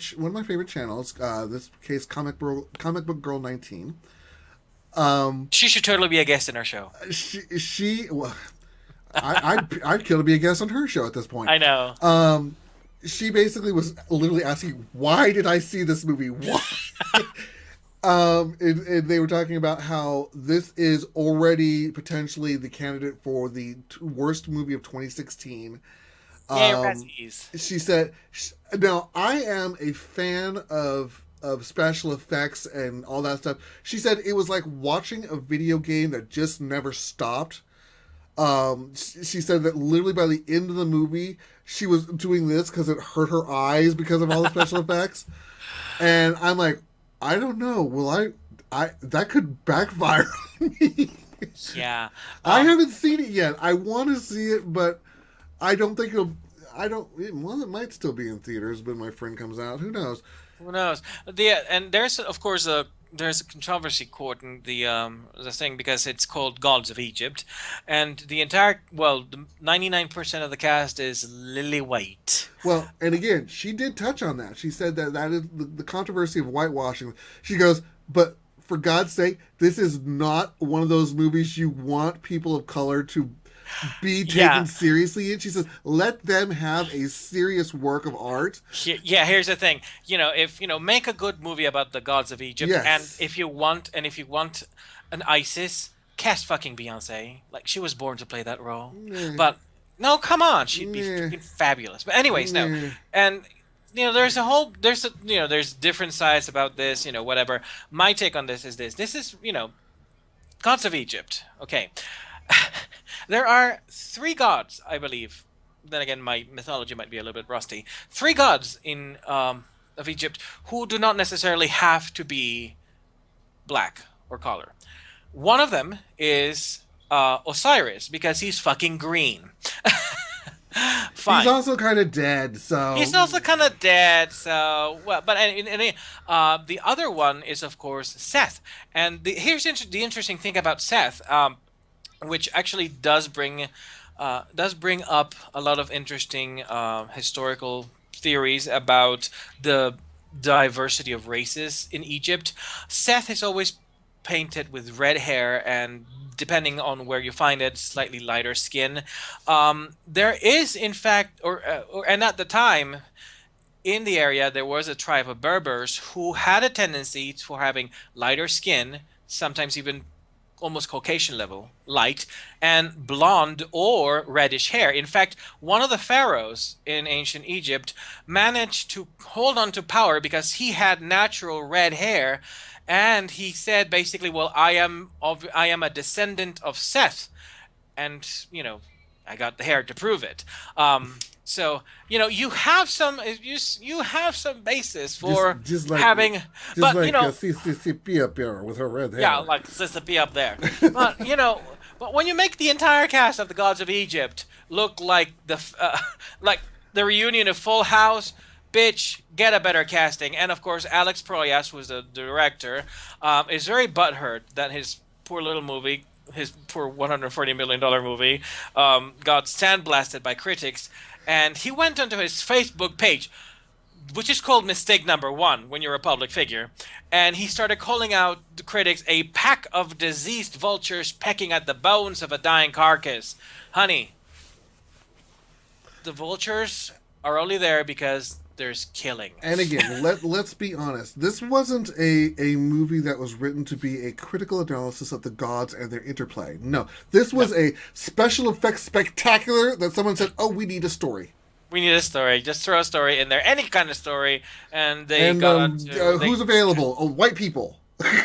channels. This case, Comic Book Girl 19. She should totally be a guest in our show. I'd kill to be a guest on her show at this point. I know. She basically was literally asking, "Why did I see this movie? Why?" And they were talking about how this is already potentially the candidate for the worst movie of 2016. Yeah, she said, "Now I am a fan of of special effects and all that stuff. She said it was like watching a video game that just never stopped. She said that literally by the end of the movie, she was doing this because it hurt her eyes because of all the special effects. And I'm like, I don't know. Will I that could backfire on me. Yeah. I haven't seen it yet. I want to see it, but I don't think it'll. I don't. Well, it might still be in theaters when my friend comes out. Who knows? Who knows? And there's of course there's a controversy quoting the thing because it's called Gods of Egypt, and the 99% of the cast is lily white. Well, and again, she did touch on that. She said that is the controversy of whitewashing. She goes, but for God's sake, this is not one of those movies you want people of color to be taken seriously in. She says, let them have a serious work of art. Yeah, here's the thing. If make a good movie about the gods of Egypt, yes. and if you want an Isis, cast fucking Beyonce. Like, she was born to play that role. But no, come on, she'd be freaking fabulous. But anyways, no. And there's different sides about this, whatever. My take on this is this. This is, gods of Egypt. Okay. There are 3 gods, I believe. Then again, my mythology might be a little bit rusty. 3 gods of Egypt who do not necessarily have to be black or color. One of them is Osiris, because he's fucking green. Fine. He's also kind of dead, so... He's also kind of dead, so... Well, but the other one is, of course, Seth. And here's the interesting thing about Seth, which actually does bring up a lot of interesting historical theories about the diversity of races in Egypt. Seth is always painted with red hair and, depending on where you find it, slightly lighter skin. There is, in fact, and at the time, in the area, there was a tribe of Berbers who had a tendency for having lighter skin, sometimes even almost Caucasian level, light, and blonde or reddish hair. In fact, one of the pharaohs in ancient Egypt managed to hold on to power because he had natural red hair, and he said basically, well, I am a descendant of Seth, and I got the hair to prove it. So you have some basis for just like, having, just but like CCCP up here with her red hair. Yeah, like CCCP up there. But but when you make the entire cast of the Gods of Egypt look like the reunion of Full House, bitch, get a better casting. And of course, Alex Proyas, who's the director, is very butthurt that his poor little movie, his poor $140 million movie, got sandblasted by critics. And he went onto his Facebook page, which is called Mistake Number 1 when you're a public figure, and he started calling out the critics a pack of diseased vultures pecking at the bones of a dying carcass. Honey, the vultures are only there because there's killing. And again, let's be honest. This wasn't a movie that was written to be a critical analysis of the gods and their interplay. No. This was a special effects spectacular that someone said, oh, we need a story. We need a story. Just throw a story in there. Any kind of story. And they got who's available? Oh, white people.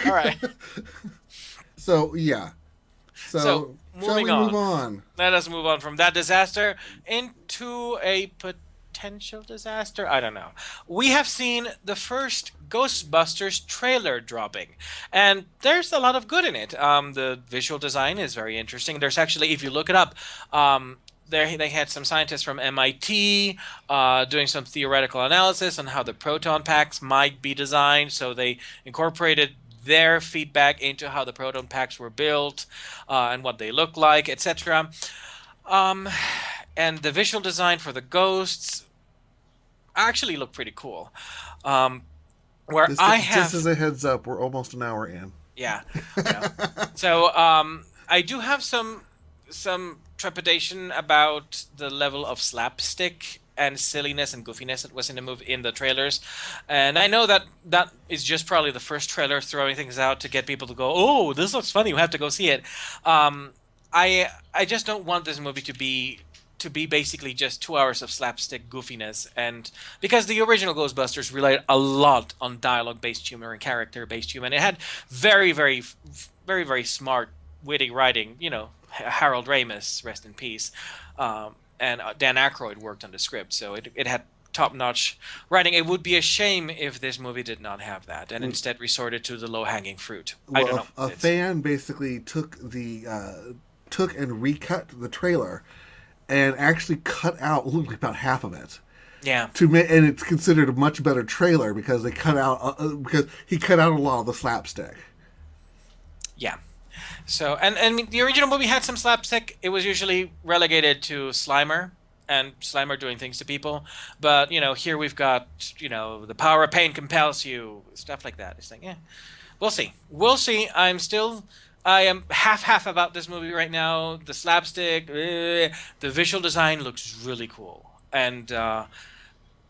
All right. So, yeah. So moving shall we move on? Let us move on from that disaster into a potential disaster? I don't know. We have seen the first Ghostbusters trailer dropping, and there's a lot of good in it. The visual design is very interesting. There's actually, if you look it up, they had some scientists from MIT doing some theoretical analysis on how the proton packs might be designed, so they incorporated their feedback into how the proton packs were built and what they look like, etc. And the visual design for the ghosts actually look pretty cool. Just as a heads up, we're almost an hour in. Yeah. So I do have some trepidation about the level of slapstick and silliness and goofiness that was in the movie, in the trailers, and I know that is just probably the first trailer throwing things out to get people to go, oh, this looks funny, we have to go see it. I just don't want this movie to to be basically just 2 hours of slapstick goofiness, and because the original Ghostbusters relied a lot on dialogue-based humor and character-based humor, and it had very, very, very, very smart, witty writing. Harold Ramis, rest in peace, and Dan Aykroyd worked on the script, so it had top-notch writing. It would be a shame if this movie did not have that, and instead resorted to the low-hanging fruit. Well, I don't know. A fan basically took and recut the trailer, and actually cut out about half of it. Yeah. And it's considered a much better trailer because they cut out because he cut out a lot of the slapstick. Yeah. So and the original movie had some slapstick. It was usually relegated to Slimer and Slimer doing things to people. But here we've got the power of pain compels you, stuff like that. It's like, we'll see. We'll see. I am half about this movie right now. The slapstick, the visual design looks really cool, and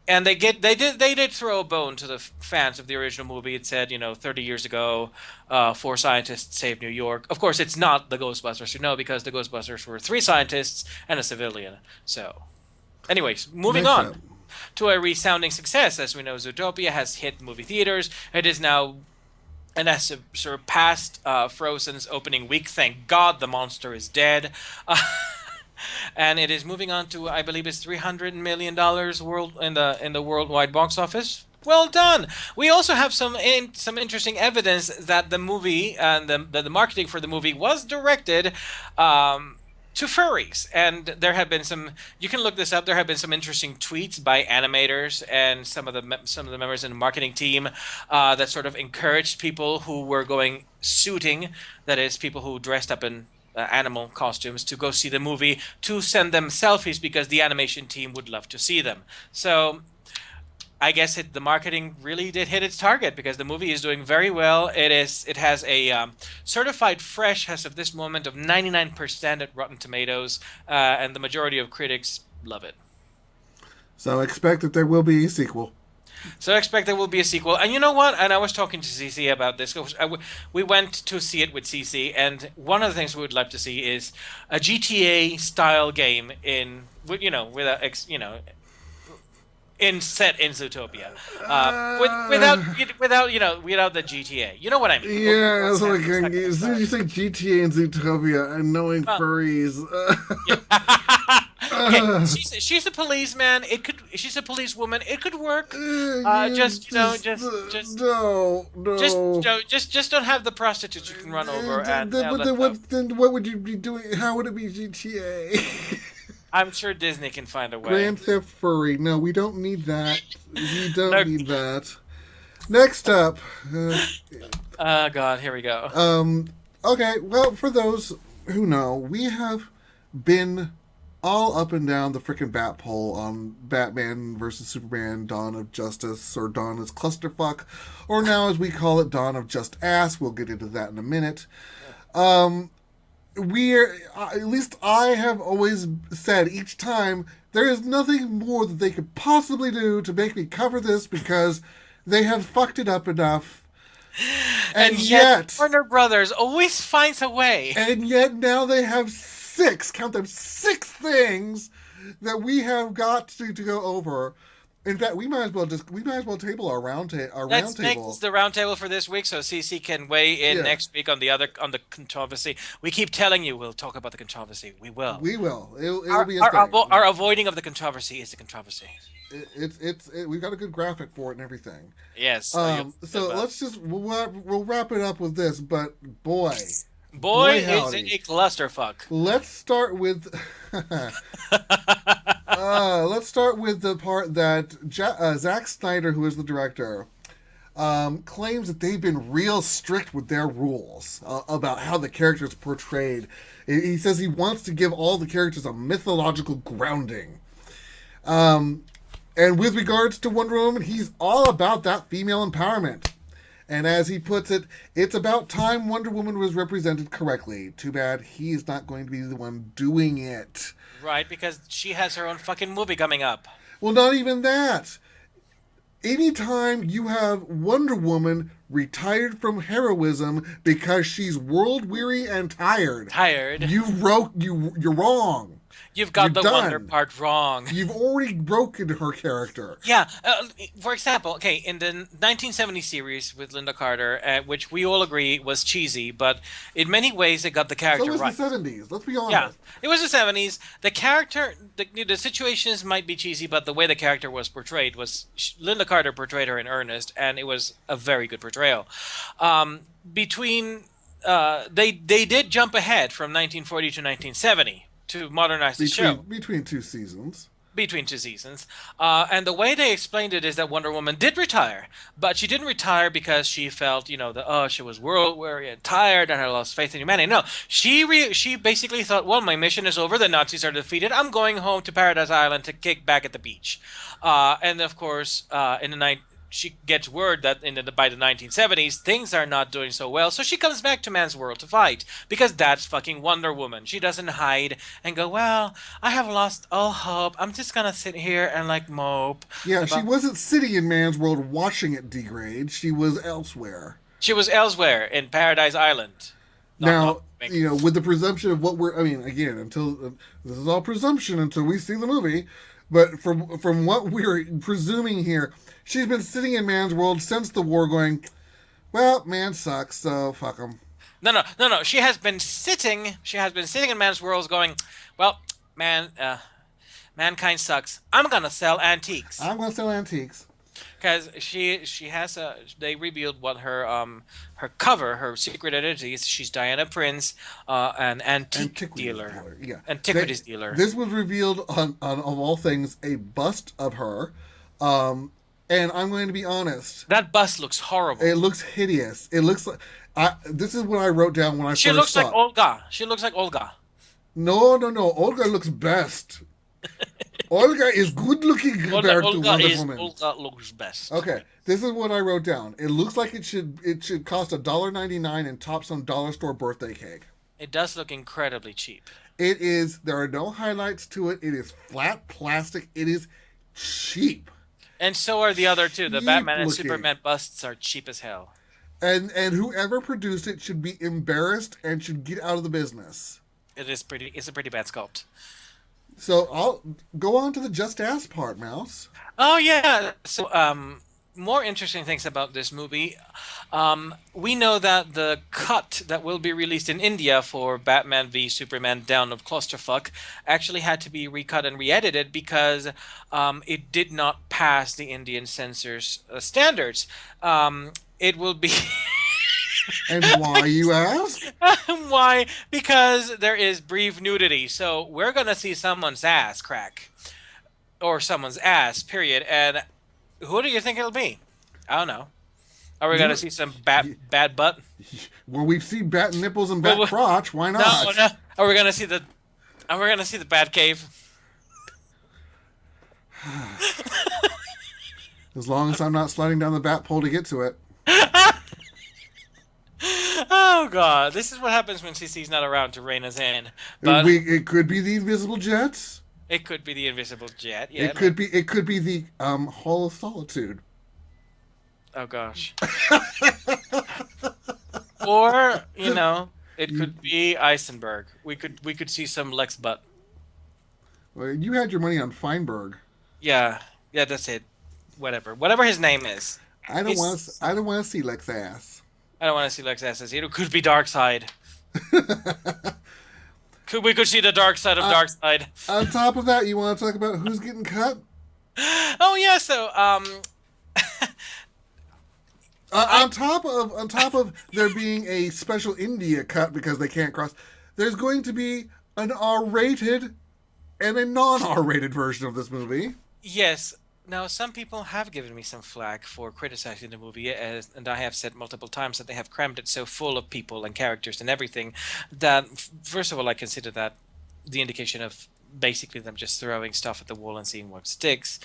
they did throw a bone to the fans of the original movie. It said 30 years ago, 4 scientists saved New York. Of course, it's not the Ghostbusters, because the Ghostbusters were 3 scientists and a civilian. So, anyways, moving on to a resounding success. As we know, Zootopia has hit movie theaters. It is now. And has surpassed Frozen's opening week. Thank God the monster is dead. And it is moving on to, I believe, it's $300 million in the worldwide box office. Well done. We also have some interesting evidence that the movie and the marketing for the movie was directed to furries, and there have been some. You can look this up. There have been some interesting tweets by animators and some of the members in the marketing team that sort of encouraged people who were going suiting, that is, people who dressed up in animal costumes, to go see the movie, to send them selfies because the animation team would love to see them. So I guess the marketing really did hit its target, because the movie is doing very well. It has a certified fresh as of this moment of 99% at Rotten Tomatoes, and the majority of critics love it. So expect that there will be a sequel. And you know what? And I was talking to CC about this. We went to see it with CC, and one of the things we would love to see is a GTA style game set in Zootopia, without the GTA. You know what I mean? Yeah, as soon as you say GTA and Zootopia, and knowing furries. Okay, she's a policeman. She's a policewoman. It could work. Just don't have the prostitutes you can run over. Then what would you be doing? How would it be GTA? I'm sure Disney can find a way. Grand Theft Furry. No, we don't need that. We don't need that. Next up. Oh, God, here we go. Okay, well, for those who know, we have been all up and down the frickin' bat pole on Batman vs. Superman, Dawn of Justice, or Dawn as Clusterfuck, or now as we call it, Dawn of Just Ass. We'll get into that in a minute. At least I have always said each time, there is nothing more that they could possibly do to make me cover this, because they have fucked it up enough. And yet Warner Brothers always finds a way. And yet now they have 6 things that we have got to go over. In fact, we might as well table our round table. Let's make the round table for this week, so CC can weigh in next week on the controversy. We keep telling you we'll talk about the controversy. We will. It'll be a thing. Our avoiding of the controversy is the controversy. We've got a good graphic for it and everything. Yes. So we'll wrap it up with this. But boy, is it a clusterfuck. Let's start with. Let's start with the part that Zack Snyder, who is the director, claims that they've been real strict with their rules about how the characters are portrayed. He says he wants to give all the characters a mythological grounding. And with regards to Wonder Woman, he's all about that female empowerment. And as he puts it, it's about time Wonder Woman was represented correctly. Too bad he's not going to be the one doing it. Right, because she has her own fucking movie coming up. Well, not even that. Anytime you have Wonder Woman retired from heroism because she's world-weary and tired. You're wrong. You've You're got the wonder done. part wrong. You've already broken her character. Yeah. For example, okay, in the 1970 series with Linda Carter, which we all agree was cheesy, but in many ways it got the So character was the right. 70s. Let's be Yeah, honest. it was the 70s. The character, the situations might be cheesy, but the way the character was portrayed was Linda Carter portrayed her in earnest, and it was a very good portrayal. Between they did jump ahead from 1940 to 1970 to modernize the show Between two seasons. between two seasons. And the way they explained it is that Wonder Woman did retire, but she didn't retire because she felt, that she was world weary and tired and had lost faith in humanity. No, she basically thought, well, my mission is over. The Nazis are defeated. I'm going home to Paradise Island to kick back at the beach. And of course, in the night. She gets word that by the 1970s things are not doing so well, so she comes back to man's world to fight because that's fucking Wonder Woman. She doesn't hide and go, well, I have lost all hope. I'm just gonna sit here and mope. Yeah, she wasn't sitting in man's world watching it degrade. She was elsewhere. She was elsewhere in Paradise Island. Now, with the presumption of again, until this is all presumption until we see the movie, but from what we're presuming here. She's been sitting in man's world since the war going, well, man sucks, so fuck him. No. She has been sitting in man's world going, well, mankind sucks. I'm going to sell antiques. Because they revealed what her cover, her secret identity is. She's Diana Prince, an antiquities dealer. Yeah. Antiquities dealer. This was revealed on of all things, a bust of her. And I'm going to be honest. That bust looks horrible. It looks hideous. It looks like... this is what I wrote down when I first saw it. She looks like Olga. No. Olga looks best. Olga is good looking compared to Wonder Woman. Olga looks best. Okay, this is what I wrote down. It looks like it should cost $1.99 and top some dollar store birthday cake. It does look incredibly cheap. It is. There are no highlights to it. It is flat plastic. It is cheap. And so are the other two. The Batman and Superman busts are cheap as hell. And whoever produced it should be embarrassed and should get out of the business. It's a pretty bad sculpt. So I'll go on to the just ass part, Mouse. Oh yeah. So more interesting things about this movie. We know that the cut that will be released in India for Batman v Superman Dawn of Clusterfuck actually had to be recut and re-edited because it did not pass the Indian censors standards. It will be... And why, you ask? Why? Because there is brief nudity. So we're going to see someone's ass crack. Or someone's ass, period. And who do you think it'll be? I don't know. Are we going to see some bad butt? Well, we've seen bat nipples and bat crotch. Why not? No. Are we going to see the bat cave? As long as I'm not sliding down the bat pole to get to it. Oh God! This is what happens when CC's not around to rein us in. But it could be the invisible jets. It could be the invisible jet. Yeah. It could be the Hall of Solitude. Oh gosh. Or it could be Eisenberg. We could see some Lex butt. Well, you had your money on Feinberg. Yeah, that's it. Whatever his name is. I don't want to see Lex ass. I don't want to see Lex ass. It could be Darkseid. We could see the dark side of Darkseid. On top of that, you want to talk about who's getting cut? Oh yeah, so on top of there being a special India cut because they can't cross, there's going to be an R-rated and a non-R-rated version of this movie. Yes. Now, some people have given me some flack for criticizing the movie, and I have said multiple times that they have crammed it so full of people and characters and everything that, first of all, I consider that the indication of basically them just throwing stuff at the wall and seeing what sticks.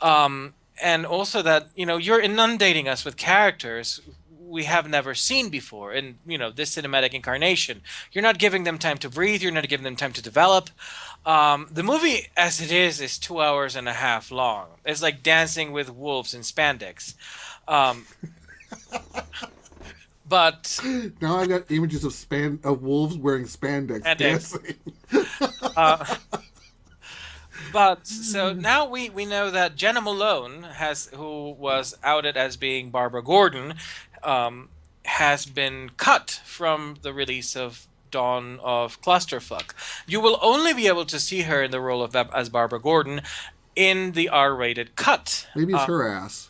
And also that, you're inundating us with characters we have never seen before in, this cinematic incarnation. You're not giving them time to breathe. You're not giving them time to develop. The movie, as it is 2 hours and a half long. It's like Dancing with Wolves in spandex. But now I've got images of wolves wearing spandex dancing. But so now we know that Jenna Malone who was outed as being Barbara Gordon, um, has been cut from the release of Dawn of Clusterfuck. You will only be able to see her in the role of as Barbara Gordon in the R-rated cut. Maybe it's her ass.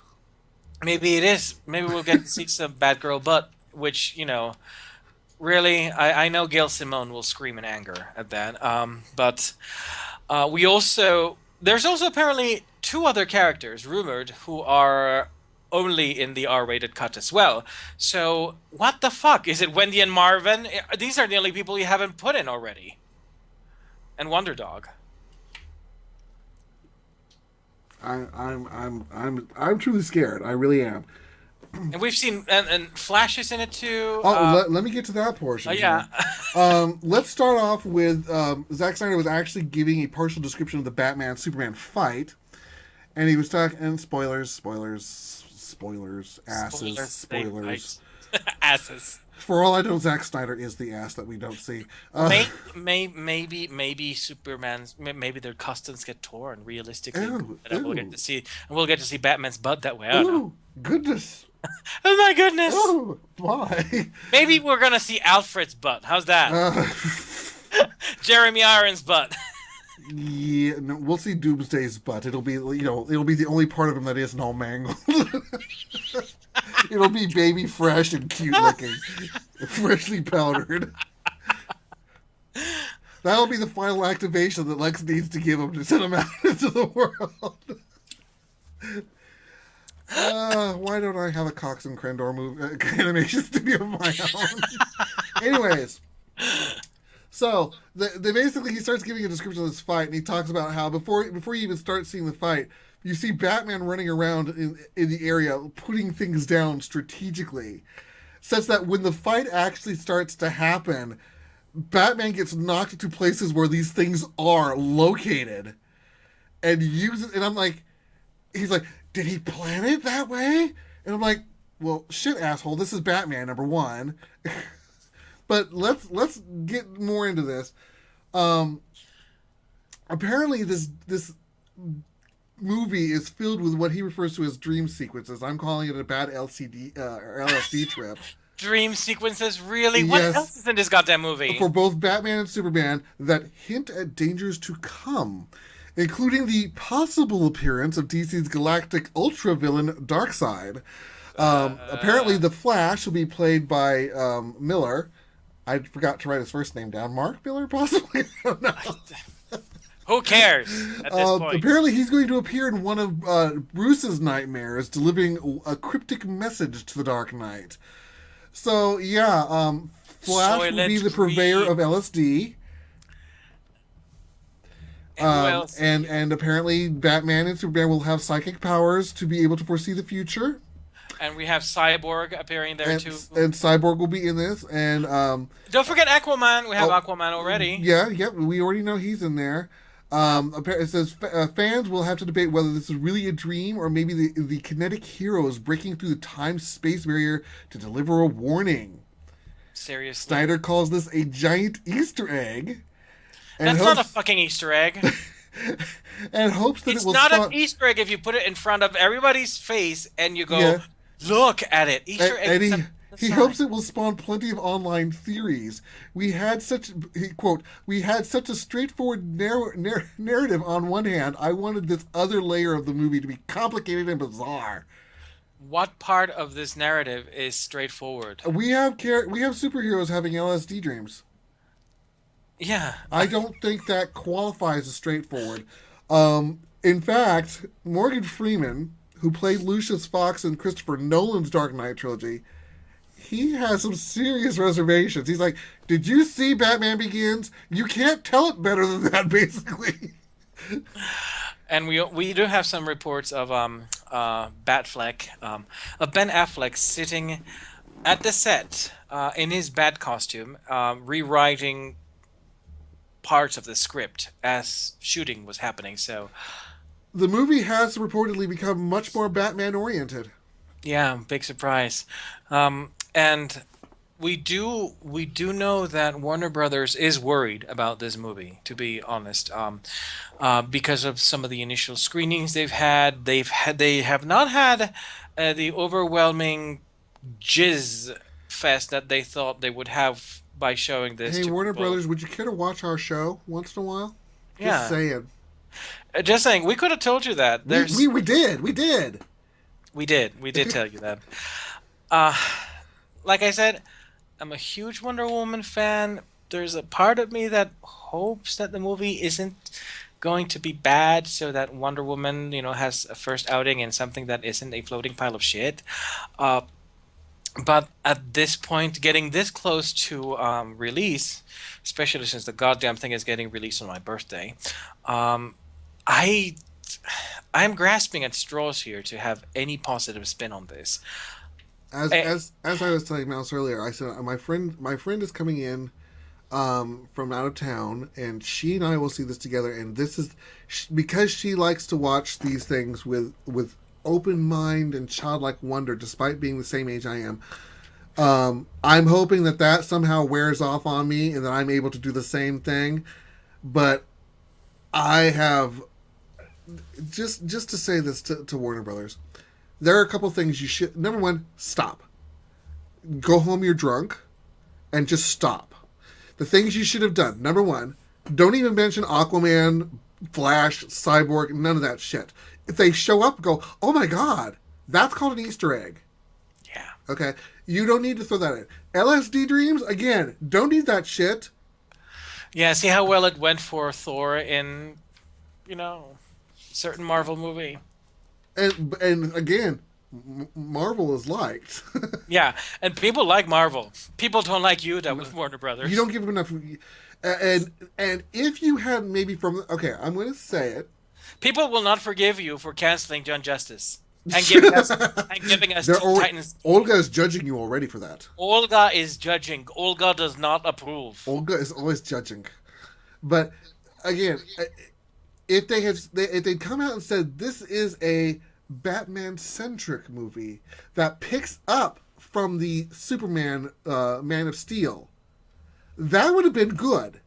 Maybe it is. Maybe we'll get to see some Batgirl butt, which, really, I know Gail Simone will scream in anger at that. But there's also apparently two other characters rumored who are only in the R-rated cut as well. So what the fuck? Is it Wendy and Marvin? These are the only people you haven't put in already. And Wonder Dog. I'm truly scared. I really am. And we've seen and Flash is in it too. Let me get to that portion. Yeah. Let's start off with Zack Snyder was actually giving a partial description of the Batman Superman fight, and he was talking and spoilers, asses. For all I know, Zack Snyder is the ass that we don't see. Maybe Superman's. Maybe their customs get torn realistically. We'll get to see Batman's butt that way. Oh goodness! Oh my goodness! Oh why? Maybe we're gonna see Alfred's butt. How's that? Jeremy Irons' butt. Yeah, no, we'll see Doomsday's butt. It'll be it'll be the only part of him that isn't all mangled. It'll be baby fresh and cute looking, freshly powdered. That'll be the final activation that Lex needs to give him to send him out into the world. Why don't I have a Cox and Crendor animation studio of my own? Anyways, so they basically he starts giving a description of this fight, and he talks about how before you even start seeing the fight, you see Batman running around in the area, putting things down strategically, such that when the fight actually starts to happen, Batman gets knocked into places where these things are located, and uses. And I'm like, he's like, did he plan it that way? And I'm like, well, shit, asshole. This is Batman, number one. But let's get more into this. Apparently, this movie is filled with what he refers to as dream sequences. I'm calling it a bad LSD trip. Dream sequences, really? Yes. What else is in this goddamn movie? For both Batman and Superman that hint at dangers to come, including the possible appearance of DC's galactic ultra-villain Darkseid. Apparently, the Flash will be played by Miller. I forgot to write his first name down. Mark Miller, possibly? I don't know. Who cares at this point? Apparently, he's going to appear in one of Bruce's nightmares, delivering a cryptic message to the Dark Knight. So, yeah, Flash will be the purveyor of LSD. And apparently, Batman and Superman will have psychic powers to be able to foresee the future. And we have Cyborg appearing there too. And Cyborg will be in this. And don't forget Aquaman. We have Aquaman already. Yeah, we already know he's in there. It says fans will have to debate whether this is really a dream or maybe the kinetic heroes breaking through the time-space barrier to deliver a warning. Seriously. Snyder calls this a giant Easter egg. That's not a fucking Easter egg. And hopes that it's it will not an Easter egg if you put it in front of everybody's face and you go, look at it. Easter egg. And he hopes it will spawn plenty of online theories. We had such a straightforward narrative on one hand. I wanted this other layer of the movie to be complicated and bizarre. What part of this narrative is straightforward? We have superheroes having LSD dreams. Yeah. I don't think that qualifies as straightforward. In fact, Morgan Freeman, who played Lucius Fox in Christopher Nolan's Dark Knight trilogy, he has some serious reservations. He's like, did you see Batman Begins? You can't tell it better than that, basically. And we do have some reports of Batfleck, of Ben Affleck sitting at the set in his bat costume, rewriting parts of the script as shooting was happening. So the movie has reportedly become much more Batman oriented. Yeah, big surprise. And we do know that Warner Brothers is worried about this movie. To be honest, because of some of the initial screenings they have not had the overwhelming jizz fest that they thought they would have by showing this Hey, to Warner people. Brothers, would you care to watch our show once in a while? Just Yeah, saying. just saying, we could have told you that. We did. We did tell you that. Uh, like I said, I'm a huge Wonder Woman fan. There's a part of me that hopes that the movie isn't going to be bad, so that Wonder Woman, has a first outing in something that isn't a floating pile of shit. Uh, but at this point, getting this close to release, especially since the goddamn thing is getting released on my birthday, um, I I'm grasping at straws here to have any positive spin on this. As Eh, as as I was telling Mouse earlier, I said my friend is coming in from out of town, and she and I will see this together. And this is because she likes to watch these things with open mind and childlike wonder, despite being the same age I am. I'm hoping that somehow wears off on me, and that I'm able to do the same thing. But I have just to say this to Warner Brothers. There are a couple things you should. Number one, stop. Go home. You're drunk, and just stop. The things you should have done. Number one, don't even mention Aquaman, Flash, Cyborg, none of that shit. If they show up, go, oh my god, that's called an Easter egg. yeah. Okay? You don't need to throw that in. LSD dreams, again, don't need that shit. Yeah, see how well it went for Thor in, you know, certain Marvel movie. And again, Marvel is liked. Yeah, and people like Marvel. People don't like you that with Warner You Brothers. don't give them enough. And if you had maybe from okay, I'm going to say it. People will not forgive you for canceling John Justice and giving us They're Teen already, Titans. Olga is judging you already for that. Olga is judging. Olga does not approve. Olga is always judging. But again, if they'd come out and said this is a Batman centric movie that picks up from the Superman Man of Steel, that would have been good.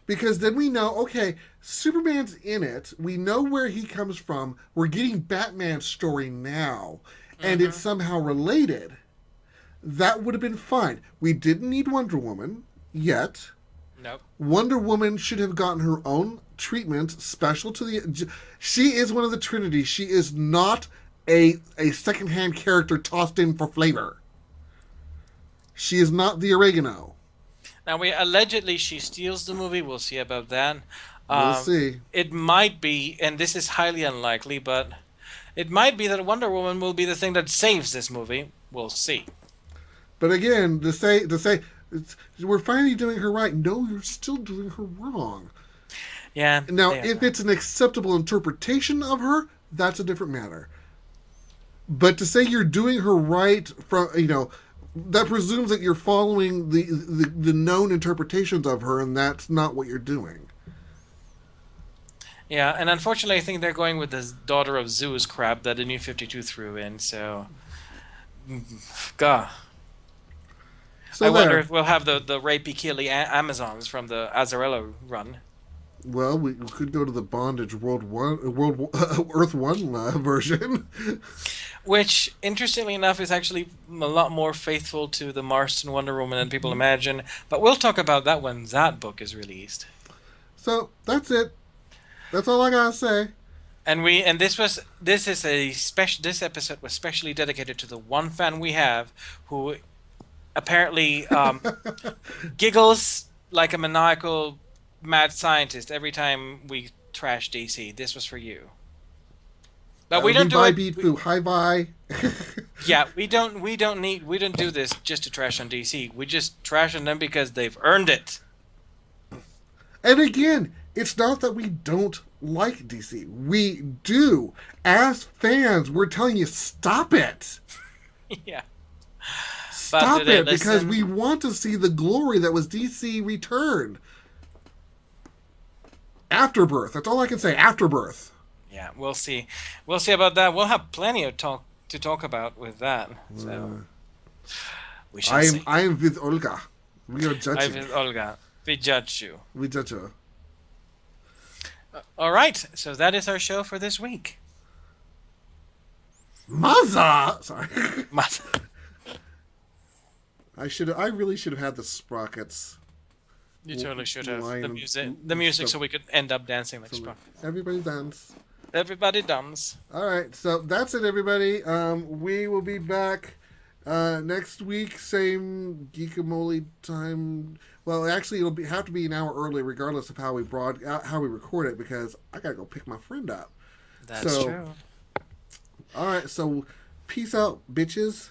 Because then we know, okay, Superman's in it. We know where he comes from. We're getting Batman's story now. And it's Hmm. somehow related. That would have been fine. We didn't need Wonder Woman yet. Nope. Wonder Woman should have gotten her own treatment special to the. She is one of the Trinity. She is not a secondhand character tossed in for flavor. She is not the oregano. Now we allegedly she steals the movie. We'll see about that. We'll Um, see. it might be, and this is highly unlikely, but it might be that Wonder Woman will be the thing that saves this movie. We'll see. But again, to say we're finally doing her right. No, you're still doing her wrong. Yeah, Now, they if are. it's an acceptable interpretation of her, that's a different matter. But to say you're doing her right from that presumes that you're following the known interpretations of her, and that's not what you're doing. Yeah, and unfortunately, I think they're going with this daughter of Zeus crap that the New 52 threw in. So, God, I So wonder there. if we'll have the rapey killy Amazons from the Azarello run. Well, we could go to the bondage world Earth One version. Which, interestingly enough, is actually a lot more faithful to the Marston Wonder Woman than people imagine. But we'll talk about that when that book is released. So that's it. That's all I gotta say. And this episode was specially dedicated to the one fan we have who apparently giggles like a maniacal mad scientist every time we trash DC. This was for you. But That we would be don't do bye it. beat foo. Hi bye. Yeah, we don't do this just to trash on DC. We just trash on them because they've earned it. And again, it's not that we don't like DC. We do. As fans, we're telling you, stop it. Yeah. But do Stop they it, because listen? we want to see the glory that was DC return. Afterbirth. That's all I can say. Afterbirth. Yeah, we'll see. We'll see about that. We'll have plenty of talk to talk about with that. So We shall see. I am with Olga. We are judging. I'm with Olga. We judge you. We judge her. All right, so that is our show for this week. Mother! Sorry. Mother. I really should have had the sprockets. You totally should have the music, so we could end up dancing like sprockets. Everybody dance. Everybody dance. All right, so that's it, everybody. We will be back next week, same Geekamole time. Well, actually, it'll have to be an hour early, regardless of how we record it, because I gotta go pick my friend up. That's true. All right, so peace out, bitches.